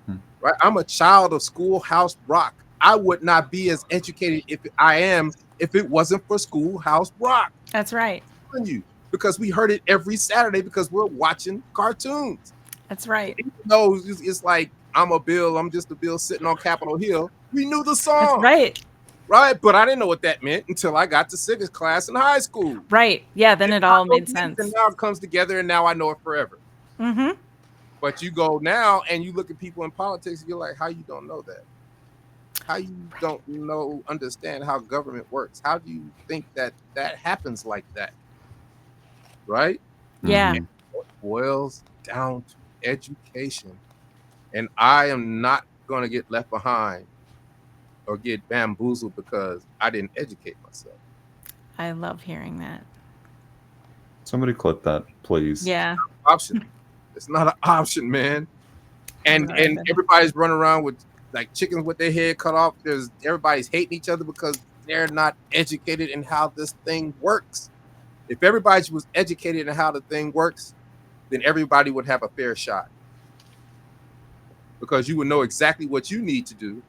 Mhm. Right? I'm a child of Schoolhouse Rock. I would not be as educated if I am if it wasn't for Schoolhouse Rock. That's right. I'm telling you, because we heard it every Saturday because we're watching cartoons. That's right. Even though it's like I'm just a Bill sitting on Capitol Hill. We knew the That's song, right. right? But I didn't know what that meant until I got to civics class in high school. Right. Yeah. Then it all made sense. And now it comes together, and now I know it forever. Mm-hmm. But you go now and you look at people in politics, and you're like, how you don't know that? How you don't understand how government works? How do you think that happens like that? Right? Yeah. Mhm. It boils down to education. And I am not going to get left behind or get bamboozled because I didn't educate myself. I love hearing that. Somebody clip that, please. Yeah. Option. It's not an option, man. And Right. everybody's running around with like chickens with their head cut off. Everybody's hating each other because they're not educated in how this thing works. If everybody was educated in how the thing works, then everybody would have a fair shot. Because you would know exactly what you need to do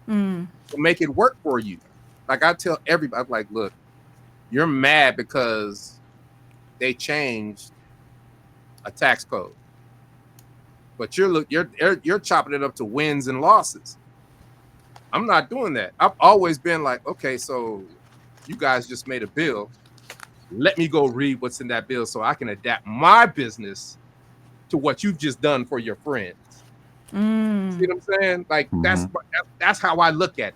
Mm. to make it work for you. Like I tell everybody, like, look, you're mad because they changed a tax code. But you're chopping it up to wins and losses. I'm not doing that. I've always been like, okay, so you guys just made a bill. Let me go read what's in that bill so I can adapt my business to what you've just done for your friends. Mm. See what I'm saying? Like Mhm. that's how I look at it.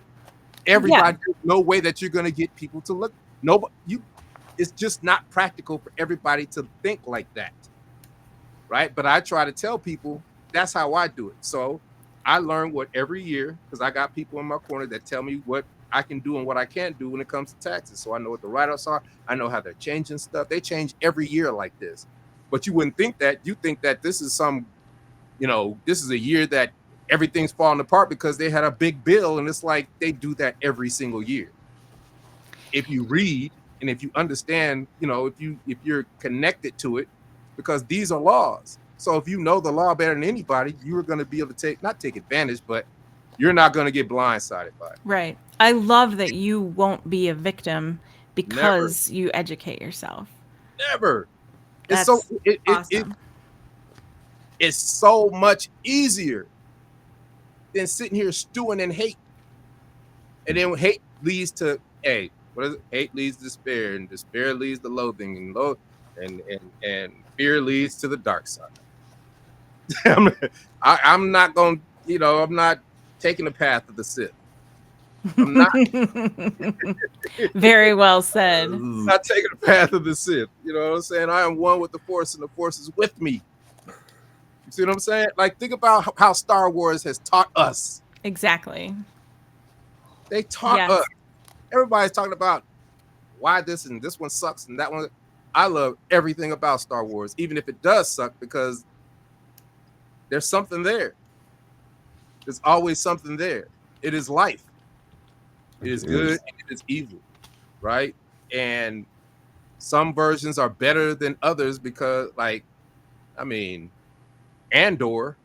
Everybody, there's no way that you're gonna get people to look. Nobody, it's just not practical for everybody to think like that. Right? But I try to tell people that's how I do it. So I learn what every year, because I got people in my corner that tell me what I can do and what I can't do when it comes to taxes. So I know what the write-offs are. I know how they're changing stuff. They change every year like this. But you wouldn't think that. You think that this is this is a year that everything's falling apart because they had a big bill, and it's like they do that every single year. If you read and if you understand, if you're connected to it, because these are laws. So if you know the law better than anybody, you're going to be able to not take advantage, but you're not going to get blindsided by it. Right. I love that you won't be a victim because you educate yourself. Never. That's awesome. It's so much easier than sitting here stewing in hate. And then hate leads to what is it? Hate leads to despair, and despair leads to loathing, and fear leads to the dark side. I'm not going, I'm not taking the path of the Sith. I'm not. Very well said. I'm not taking the path of the Sith. You know what I'm saying? I am one with the Force, and the Force is with me. You see what I'm saying? Like, think about how Star Wars has taught us. Exactly. They taught us. Everybody's talking about why this and this one sucks and that one. I love everything about Star Wars, even if it does suck, because there's something there. There's always something there. It is life. It is good and it is evil, right? And some versions are better than others because, Andor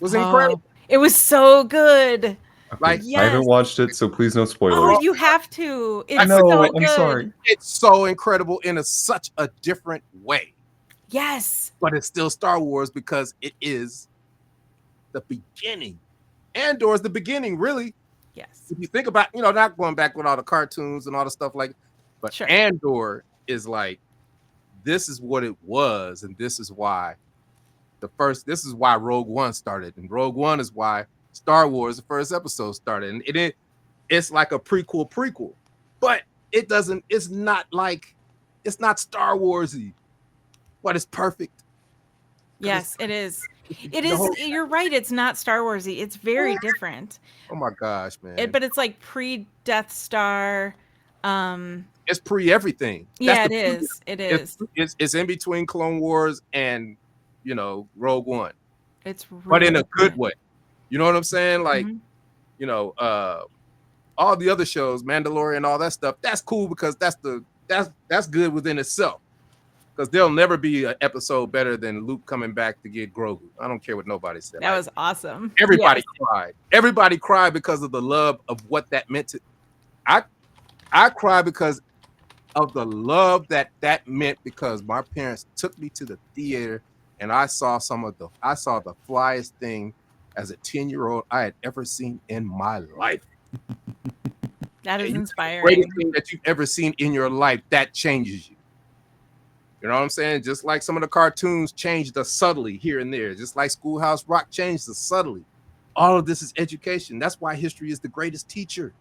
was incredible. It was so good. Like, I haven't watched it, so please no spoilers. Oh, you have to. It's know, so I'm good. sorry. It's so incredible in such a different way. Yes. But it's still Star Wars because it is the beginning. Andor is the beginning, really. Yes. If you think about, not going back with all the cartoons and all the stuff but sure. Andor is like, this is what it was, and this is why this is why Rogue One started, and Rogue One is why Star Wars, the first episode, started, and it's like a prequel, but it's not Star Warsy, but it's perfect. Yes, it is. It is. You're right. It's not Star Warsy. It's very different. Oh my gosh, man! But it's like pre-Death Star. It's pre everything. Yeah, it is. It is. It's in between Clone Wars and Rogue One. It's really but in a different. good way. You know what I'm saying? Like, Mhm. you know, all the other shows, Mandalorian, all that stuff, that's cool because that's good within itself. Because there'll never be an episode better than Luke coming back to get Grogu. I don't care what nobody said. That Like, was awesome. everybody Yes. cried. Everybody cried because of the love of what that meant to. I I cried because of the love that meant, because my parents took me to the theater and I saw the flyest thing as a 10-year-old I had ever seen in my life. That And is you see the greatest inspiring. thing that you've ever seen in your life, that changes you. You know what I'm saying? Just like some of the cartoons changed us subtly here and there, just like Schoolhouse Rock changed us subtly. All of this is education. That's why history is the greatest teacher.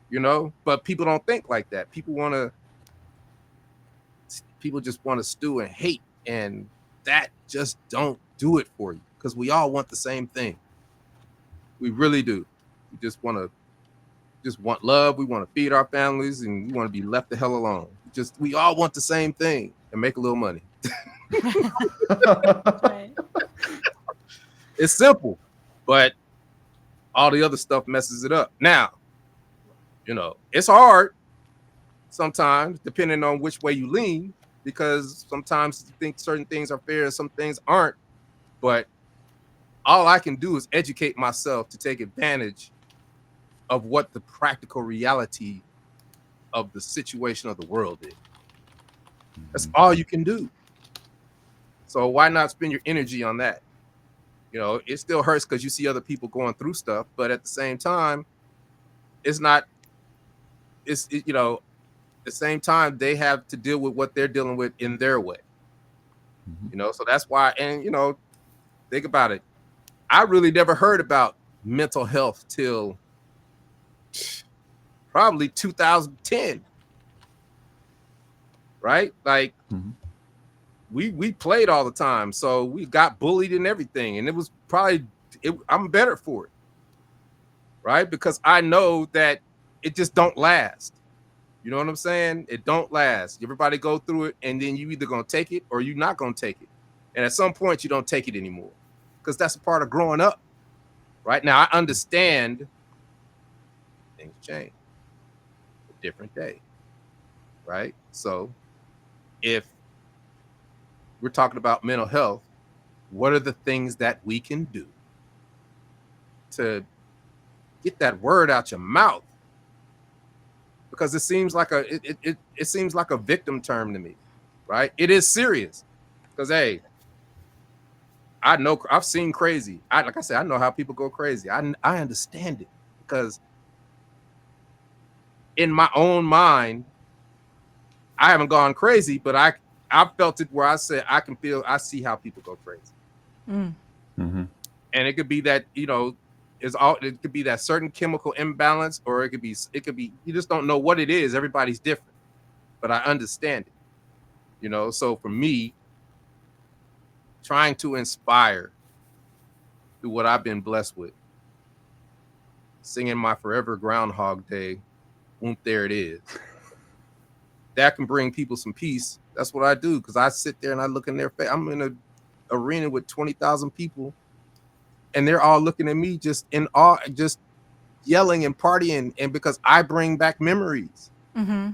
You know, but people don't think like that. People just want to stew and hate, and that just don't do it for you, because we all want the same thing. We really do. We just want love. We want to feed our families, and we want to be left the hell alone. We all want the same thing and make a little money. Right. It's simple, but all the other stuff messes it up. Now, you know, it's hard sometimes, depending on which way you lean, because sometimes you think certain things are fair and some things aren't. But all I can do is educate myself to take advantage of what the practical reality of the situation of the world is. That's all you can do. So why not spend your energy on that? You know, it still hurts because you see other people going through stuff, but at the same time, it's not. You know, at the same time they have to deal with what they're dealing with in their way. You know, so that's why. And you know, think about it. I really never heard about mental health till probably 2010, right? Like, we played all the time, so we got bullied and everything, and it was probably I'm better for it, right? Because I know that it just don't last. You know what I'm saying? It don't last. Everybody go through it, and then you either gonna take it or you're not gonna take it. And at some point, you don't take it anymore, because that's a part of growing up. Right now, I understand things change, a different day, right? So if we're talking about mental health, what are the things that we can do to get that word out your mouth? Because it seems like it seems like a victim term to me, right? It is serious, because hey, I know I've seen crazy. Like I said, I know how people go crazy. I understand it, because in my own mind, I haven't gone crazy, but I felt it where I said I see how people go crazy. Mm. Mm-hmm. And it could be that, you know, it could be that certain chemical imbalance, or it could be you just don't know what it is. Everybody's different, but I understand it. You know, so for me, trying to inspire through what I've been blessed with, singing my Forever Groundhog Day, Whoomp, there it is. That can bring people some peace. That's what I do, because I sit there and I look in their face. I'm in an arena with 20,000 people, and they're all looking at me just in awe, just yelling and partying. And because I bring back memories, Mm-hmm.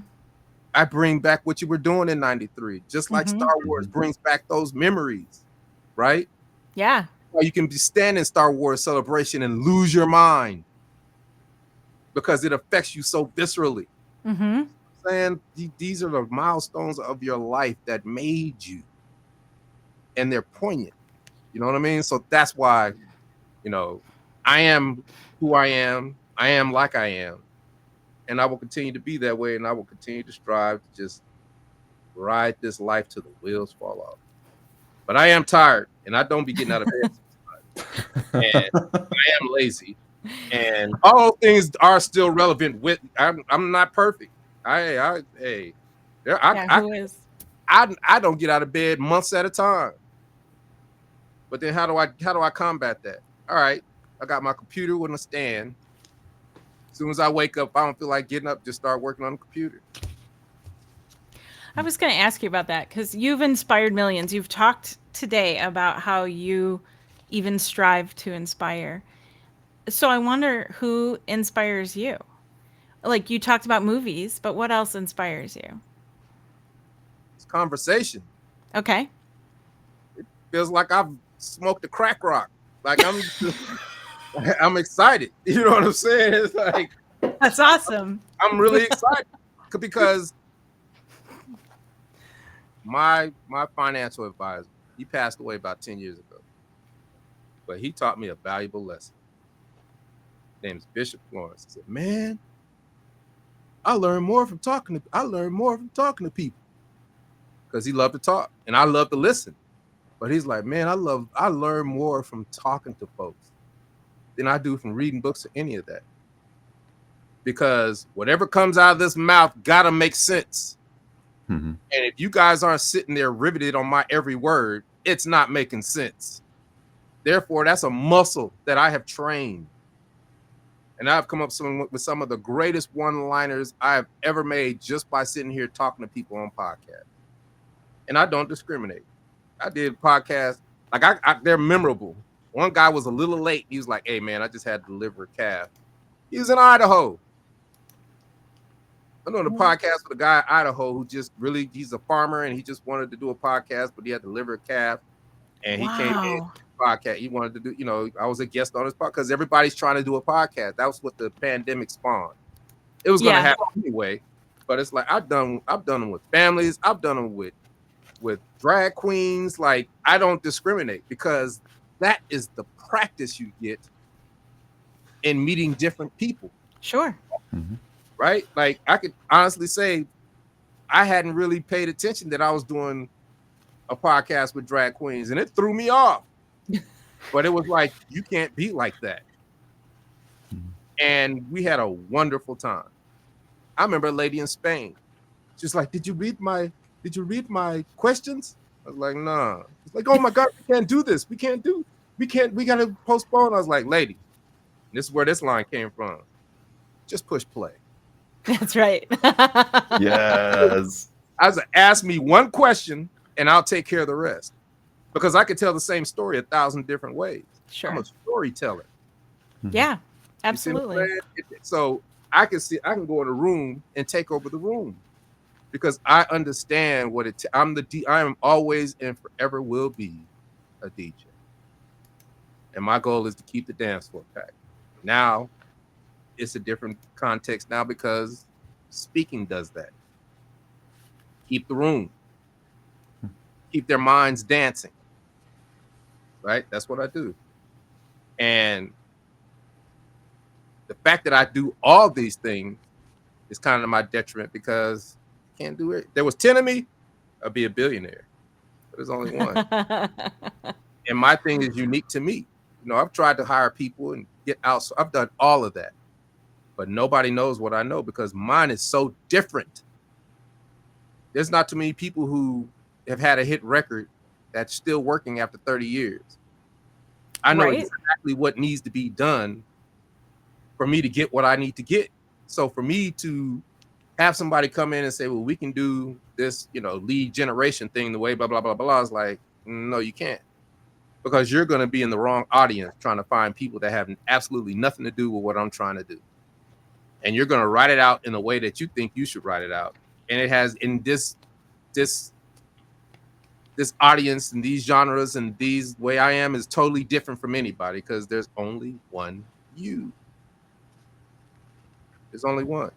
I bring back what you were doing in 93, just like Mm-hmm. Star Wars brings back those memories, right? Yeah. Or you can be standing Star Wars Celebration and lose your mind because it affects you so viscerally. Mm-hmm. Saying these are the milestones of your life that made you, and they're poignant. You know what I mean? So that's why, you know, I am who I am. I am like I am, and I will continue to be that way. And I will continue to strive to just ride this life till the wheels fall off. But I am tired, and I don't be getting out of bed, and I am lazy, and all things are still relevant. I'm not perfect. Hey, there, Yeah. Who is? I don't get out of bed months at a time. But then how do I combat that? All right, I got my computer with a stand. As soon as I wake up, I don't feel like getting up, just start working on the computer. I was going to ask you about that because you've inspired millions. You've talked today about how you even strive to inspire. So I wonder who inspires you. Like you talked about movies, but what else inspires you? It's conversation. Okay. Feels like I've smoked a crack rock. Like I'm excited. You know what I'm saying? It's like That's awesome. I'm really excited because my financial advisor, he passed away about 10 years ago, but he taught me a valuable lesson. His name is Bishop Florence. He said, "Man, I learned more from talking to people because he loved to talk and I love to listen." But he's like, "Man, I learn more from talking to folks than I do from reading books or any of that. Because whatever comes out of this mouth gotta make sense. Mm-hmm. And if you guys aren't sitting there riveted on my every word, it's not making sense. Therefore, that's a muscle that I have trained. And I've come up with some of the greatest one-liners I have ever made just by sitting here talking to people on podcasts. And I don't discriminate. I did podcasts, like they're memorable. One guy was a little late. He was like, "Hey man, I just had to deliver a calf." He was in Idaho. I'm doing a podcast with a guy in Idaho who just really, he's a farmer and he just wanted to do a podcast, but he had to deliver a calf. And he came in Wow. podcast. He wanted to do, I was a guest on his podcast because everybody's trying to do a podcast. That was what the pandemic spawned. It was going to Yeah. happen anyway, but it's like I've done them with families. I've done them with drag queens. Like I don't discriminate because that is the practice you get in meeting different people. Sure. Mm-hmm. Right? Like I could honestly say I hadn't really paid attention that I was doing a podcast with drag queens and it threw me off. But it was like, you can't be like that. And we had a wonderful time. I remember a lady in Spain. She's like, did you read my questions? I was like, nah. It's like, oh my God, we can't do this. We gotta postpone. I was like, lady, this is where this line came from. Just push play. That's right. Yes. I was like, ask me one question and I'll take care of the rest. Because I could tell the same story 1,000 different ways. Sure. I'm a storyteller. Yeah, absolutely. So I can go in a room and take over the room because I understand what I am always and forever will be a DJ. And my goal is to keep the dance floor packed. Now it's a different context now because speaking does that. Keep the room. Keep their minds dancing. Right? That's what I do. And the fact that I do all these things is kind of my detriment because I can't do it. There was 10 of me, I'd be a billionaire. But there's only one. And my thing is unique to me. I've tried to hire people and get out. So I've done all of that. But nobody knows what I know because mine is so different. There's not too many people who have had a hit record that's still working after 30 years. I know exactly what needs to be done for me to get what I need to get. So for me to have somebody come in and say, well, we can do this, lead generation thing the way blah, blah, blah, blah. It's like, no, you can't. Because you're going to be in the wrong audience trying to find people that have absolutely nothing to do with what I'm trying to do. And you're going to write it out in the way that you think you should write it out. And it has in this audience and these genres and these way I am is totally different from anybody because there's only one you. There's only one.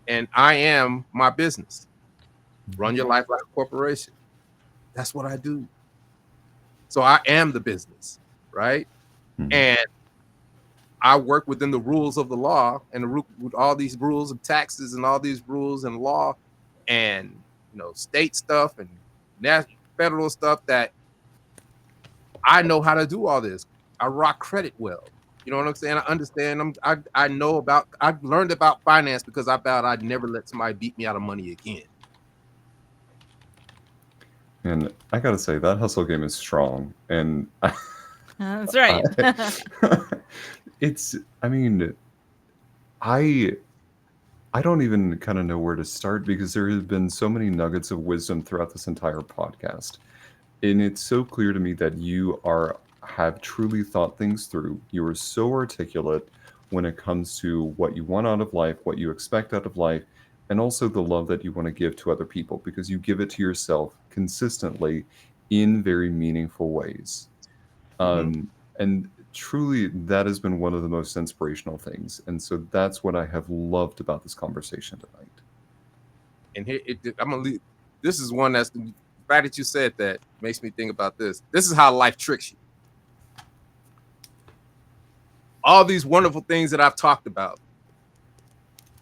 And I am my business. Run your life like a corporation. That's what I do. So I am the business, right? Mm-hmm. And I work within the rules of the law and with all these rules of taxes and all these rules and law and, state stuff and national federal stuff that I know how to do all this. I rock credit well. You know what I'm saying? I understand. I've learned about finance because I vowed I'd never let somebody beat me out of money again. And I gotta say, that hustle game is strong. And that's right. I don't even kind of know where to start because there have been so many nuggets of wisdom throughout this entire podcast. And it's so clear to me that you are have truly thought things through. You are so articulate when it comes to what you want out of life, what you expect out of life, and also the love that you want to give to other people because you give it to yourself consistently in very meaningful ways. Mm-hmm. And truly, that has been one of the most inspirational things. And so that's what I have loved about this conversation tonight. And here, I'm gonna leave. This is one that's the fact that you said that makes me think about this. This is how life tricks you. All these wonderful things that I've talked about,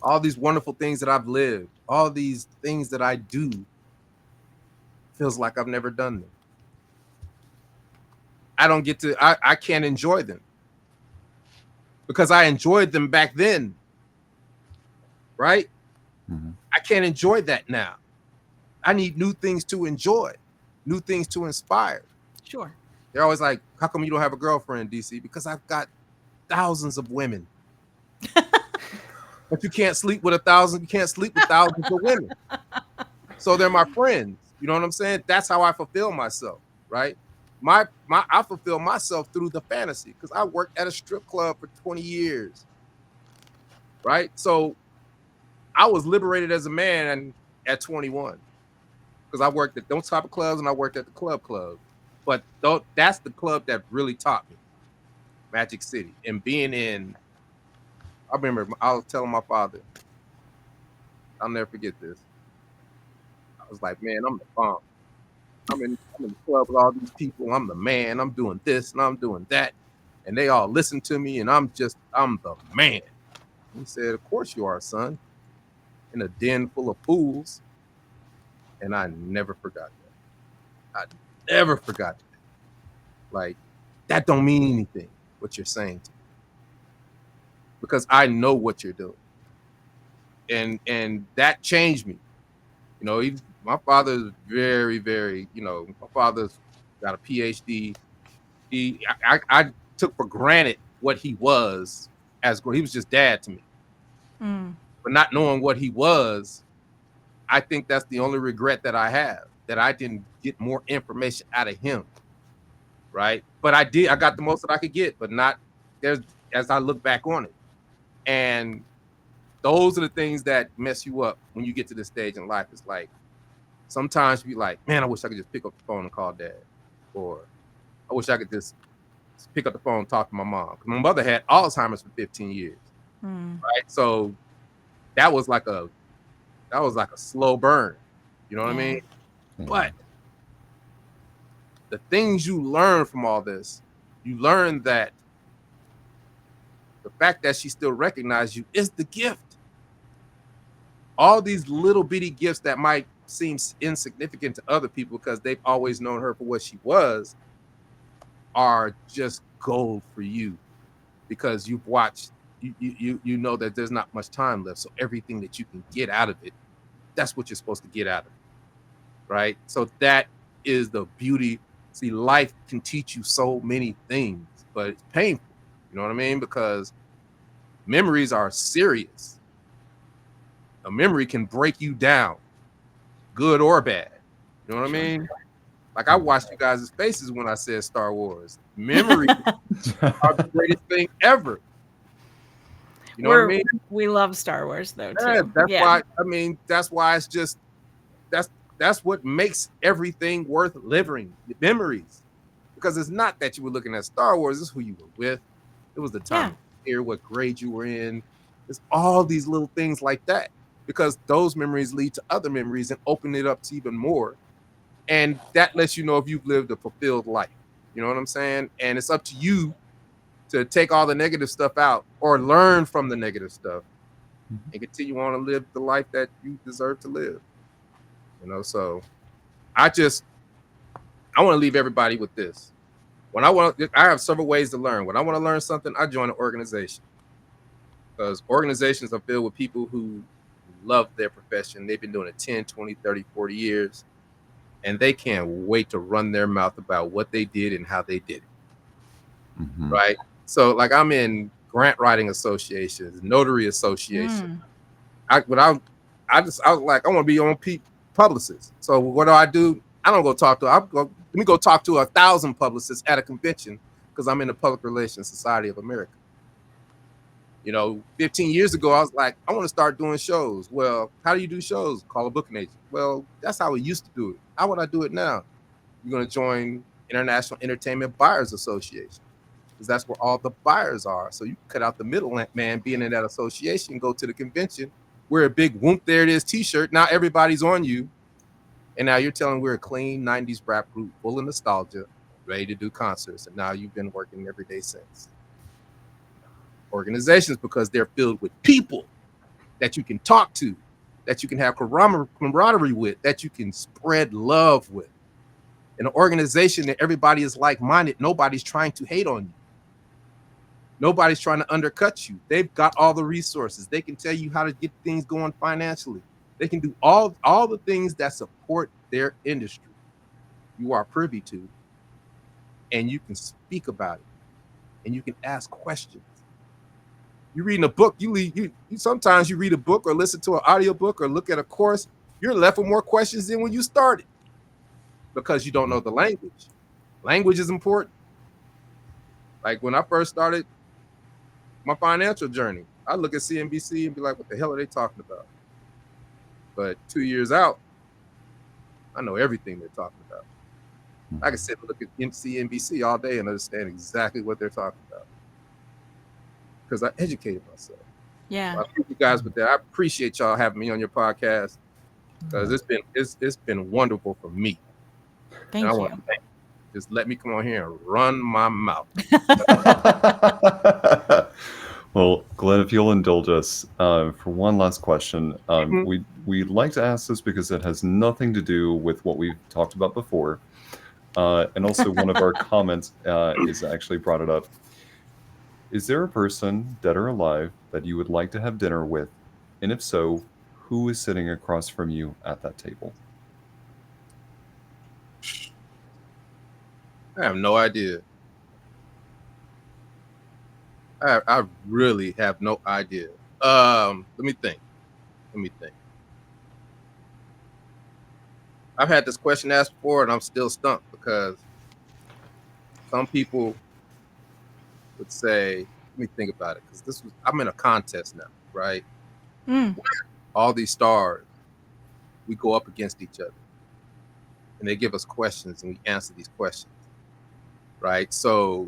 all these wonderful things that I've lived, all these things that I do, feels like I've never done them. I don't get to. I can't enjoy them because I enjoyed them back then, right? Mm-hmm. I can't enjoy that now. I need new things to enjoy, new things to inspire. Sure. They're always like, how come you don't have a girlfriend, DC? Because I've got thousands of women. But you can't sleep with you can't sleep with thousands of women. So they're my friends. You know what I'm saying? That's how I fulfill myself, right? I fulfill myself through the fantasy because I worked at a strip club for 20 years. Right? So I was liberated as a man at 21. Because I worked at those type of clubs and I worked at the club. But that's the club that really taught me Magic City and being in. I remember I was telling my father, I'll never forget this. I was like, man, I'm the bomb. I'm in the club with all these people. I'm the man. I'm doing this and I'm doing that. And they all listen to me and I'm the man. He said, of course you are, son. In a den full of fools. And I never forgot that. I never forgot that. Like, that don't mean anything, what you're saying to me. Because I know what you're doing. And that changed me. You know, my father is very, very, my father's got a PhD. I took for granted what he was he was just dad to me. But not knowing what he was, I think that's the only regret that I have, that I didn't get more information out of him. Right. But I got the most that I could get, but not as I look back on it. And those are the things that mess you up when you get to this stage in life. It's like, sometimes you be like, man, I wish I could just pick up the phone and call dad. Or I wish I could just pick up the phone and talk to my mom. Because my mother had Alzheimer's for 15 years. Right. So that was like a slow burn. You know what I mean? But the things you learn from all this, you learn that the fact that she still recognized you is the gift. All these little bitty gifts that might seem insignificant to other people because they've always known her for what she was are just gold for you because you've watched, you know that there's not much time left. So everything that you can get out of it, that's what you're supposed to get out of it. Right? So that is the beauty. See, life can teach you so many things, but it's painful. You know what I mean? Because memories are serious. A memory can break you down, good or bad. You know what I mean? Like I watched you guys' faces when I said Star Wars. Memories are the greatest thing ever. You know what I mean? We love Star Wars though too. Yeah, that's why. I mean, that's why it's just that's what makes everything worth living. Memories, because it's not that you were looking at Star Wars. It's who you were with. It was the time here, what grade you were in. It's all these little things like that. Because those memories lead to other memories and open it up to even more. And that lets you know if you've lived a fulfilled life. You know what I'm saying? And it's up to you to take all the negative stuff out or learn from the negative stuff and continue on to live the life that you deserve to live. You know, so I want to leave everybody with this. I have several ways to learn. When I want to learn something, I join an organization. Because organizations are filled with people who love their profession. They've been doing it 10, 20, 30, 40 years. And they can't wait to run their mouth about what they did and how they did it. Right? So like I'm in grant writing associations, notary associations. I was like, I want to be on publicist. So what do? I don't go talk to, let me go talk to 1,000 publicists at a convention because I'm in the Public Relations Society of America. 15 years ago, I was like, I want to start doing shows. Well, how do you do shows? Call a booking agent. Well, that's how we used to do it. How would I do it now? You're going to join International Entertainment Buyers Association, because that's where all the buyers are. So you cut out the middleman being in that association, go to the convention, wear a big Whoomp, there it is t-shirt. Now everybody's on you. And now you're telling we're a clean 90s rap group full of nostalgia, ready to do concerts. And now you've been working every day since. Organizations, because they're filled with people that you can talk to, that you can have camaraderie with, that you can spread love with. In an organization that everybody is like-minded, nobody's trying to hate on you. Nobody's trying to undercut you. They've got all the resources. They can tell you how to get things going financially. They can do all the things that support their industry. You are privy to, and you can speak about it, and you can ask questions. You're reading a book. You sometimes you read a book or listen to an audiobook or look at a course. You're left with more questions than when you started, because you don't know the language. Language is important. Like when I first started my financial journey, I look at CNBC and be like, what the hell are they talking about? But 2 years out, I know everything they're talking about. I can sit and look at CNBC all day and understand exactly what they're talking about, because I educated myself. Yeah. So I thank you guys with that. I appreciate y'all having me on your podcast, because it's been wonderful for me. Thank and I you. want to thank you. Just let me come on here and run my mouth. Well, Glenn, if you'll indulge us for one last question, we'd like to ask this because it has nothing to do with what we've talked about before. And also one of our comments is actually brought it up. Is there a person, dead or alive, that you would like to have dinner with? And if so, who is sitting across from you at that table? I have no idea. I really have no idea. Let me think. I've had this question asked before, and I'm still stumped, because some people would say, let me think about it, because I'm in a contest now, right? All these stars, we go up against each other, and they give us questions, and we answer these questions, right? So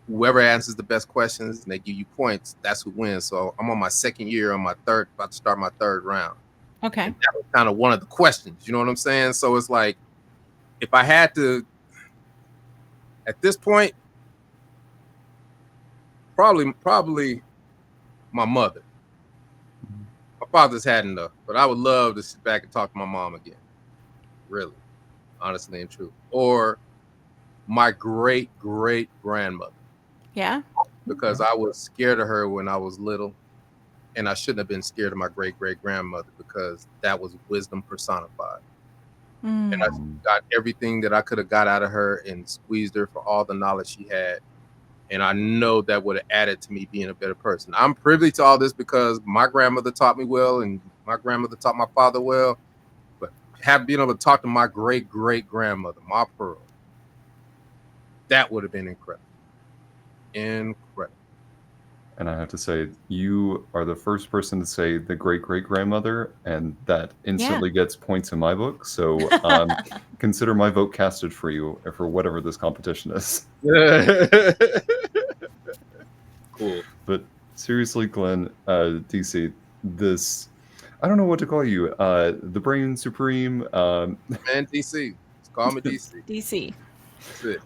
whoever answers the best questions and they give you points, that's who wins. So I'm on my second year, about to start my third round. Okay. And that was kind of one of the questions, you know what I'm saying? So it's like, if I had to, at this point, probably my mother. My father's had enough, but I would love to sit back and talk to my mom again. Really, honestly and true. Or my great grandmother. Yeah. Because I was scared of her when I was little, and I shouldn't have been scared of my great grandmother, because that was wisdom personified. And I got everything that I could have got out of her and squeezed her for all the knowledge she had. And I know that would have added to me being a better person. I'm privy to all this because my grandmother taught me well, and my grandmother taught my father well. But being able to talk to my great grandmother, my pearl, that would have been incredible. And I have to say, you are the first person to say the great grandmother, and that instantly gets points in my book. So consider my vote casted for you for whatever this competition is. Cool. But seriously, Glenn, DC, this, I don't know what to call you. The Brain Supreme. Man, DC. Just call me DC. DC. That's it.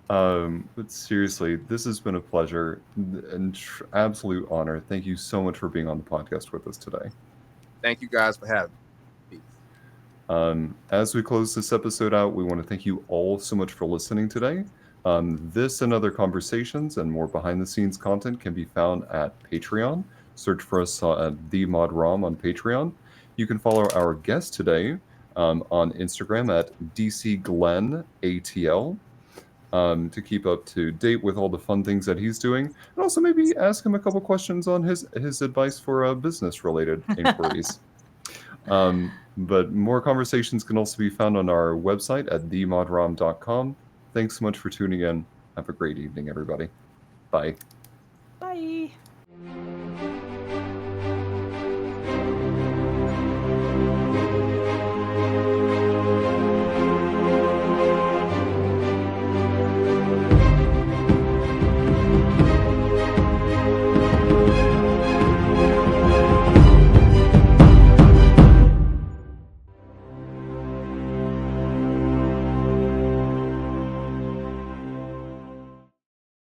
But seriously, this has been a pleasure and absolute honor. Thank you so much for being on the podcast with us today. Thank you guys for having me. Peace. As we close this episode out, we want to thank you all so much for listening today. This and other conversations and more behind-the-scenes content can be found at Patreon. Search for us at TheModRom on Patreon. You can follow our guest today on Instagram at DCGlennATL. To keep up to date with all the fun things that he's doing, and also maybe ask him a couple questions on his advice for business-related inquiries. But more conversations can also be found on our website at themodrom.com. Thanks so much for tuning in. Have a great evening, everybody. Bye. Bye.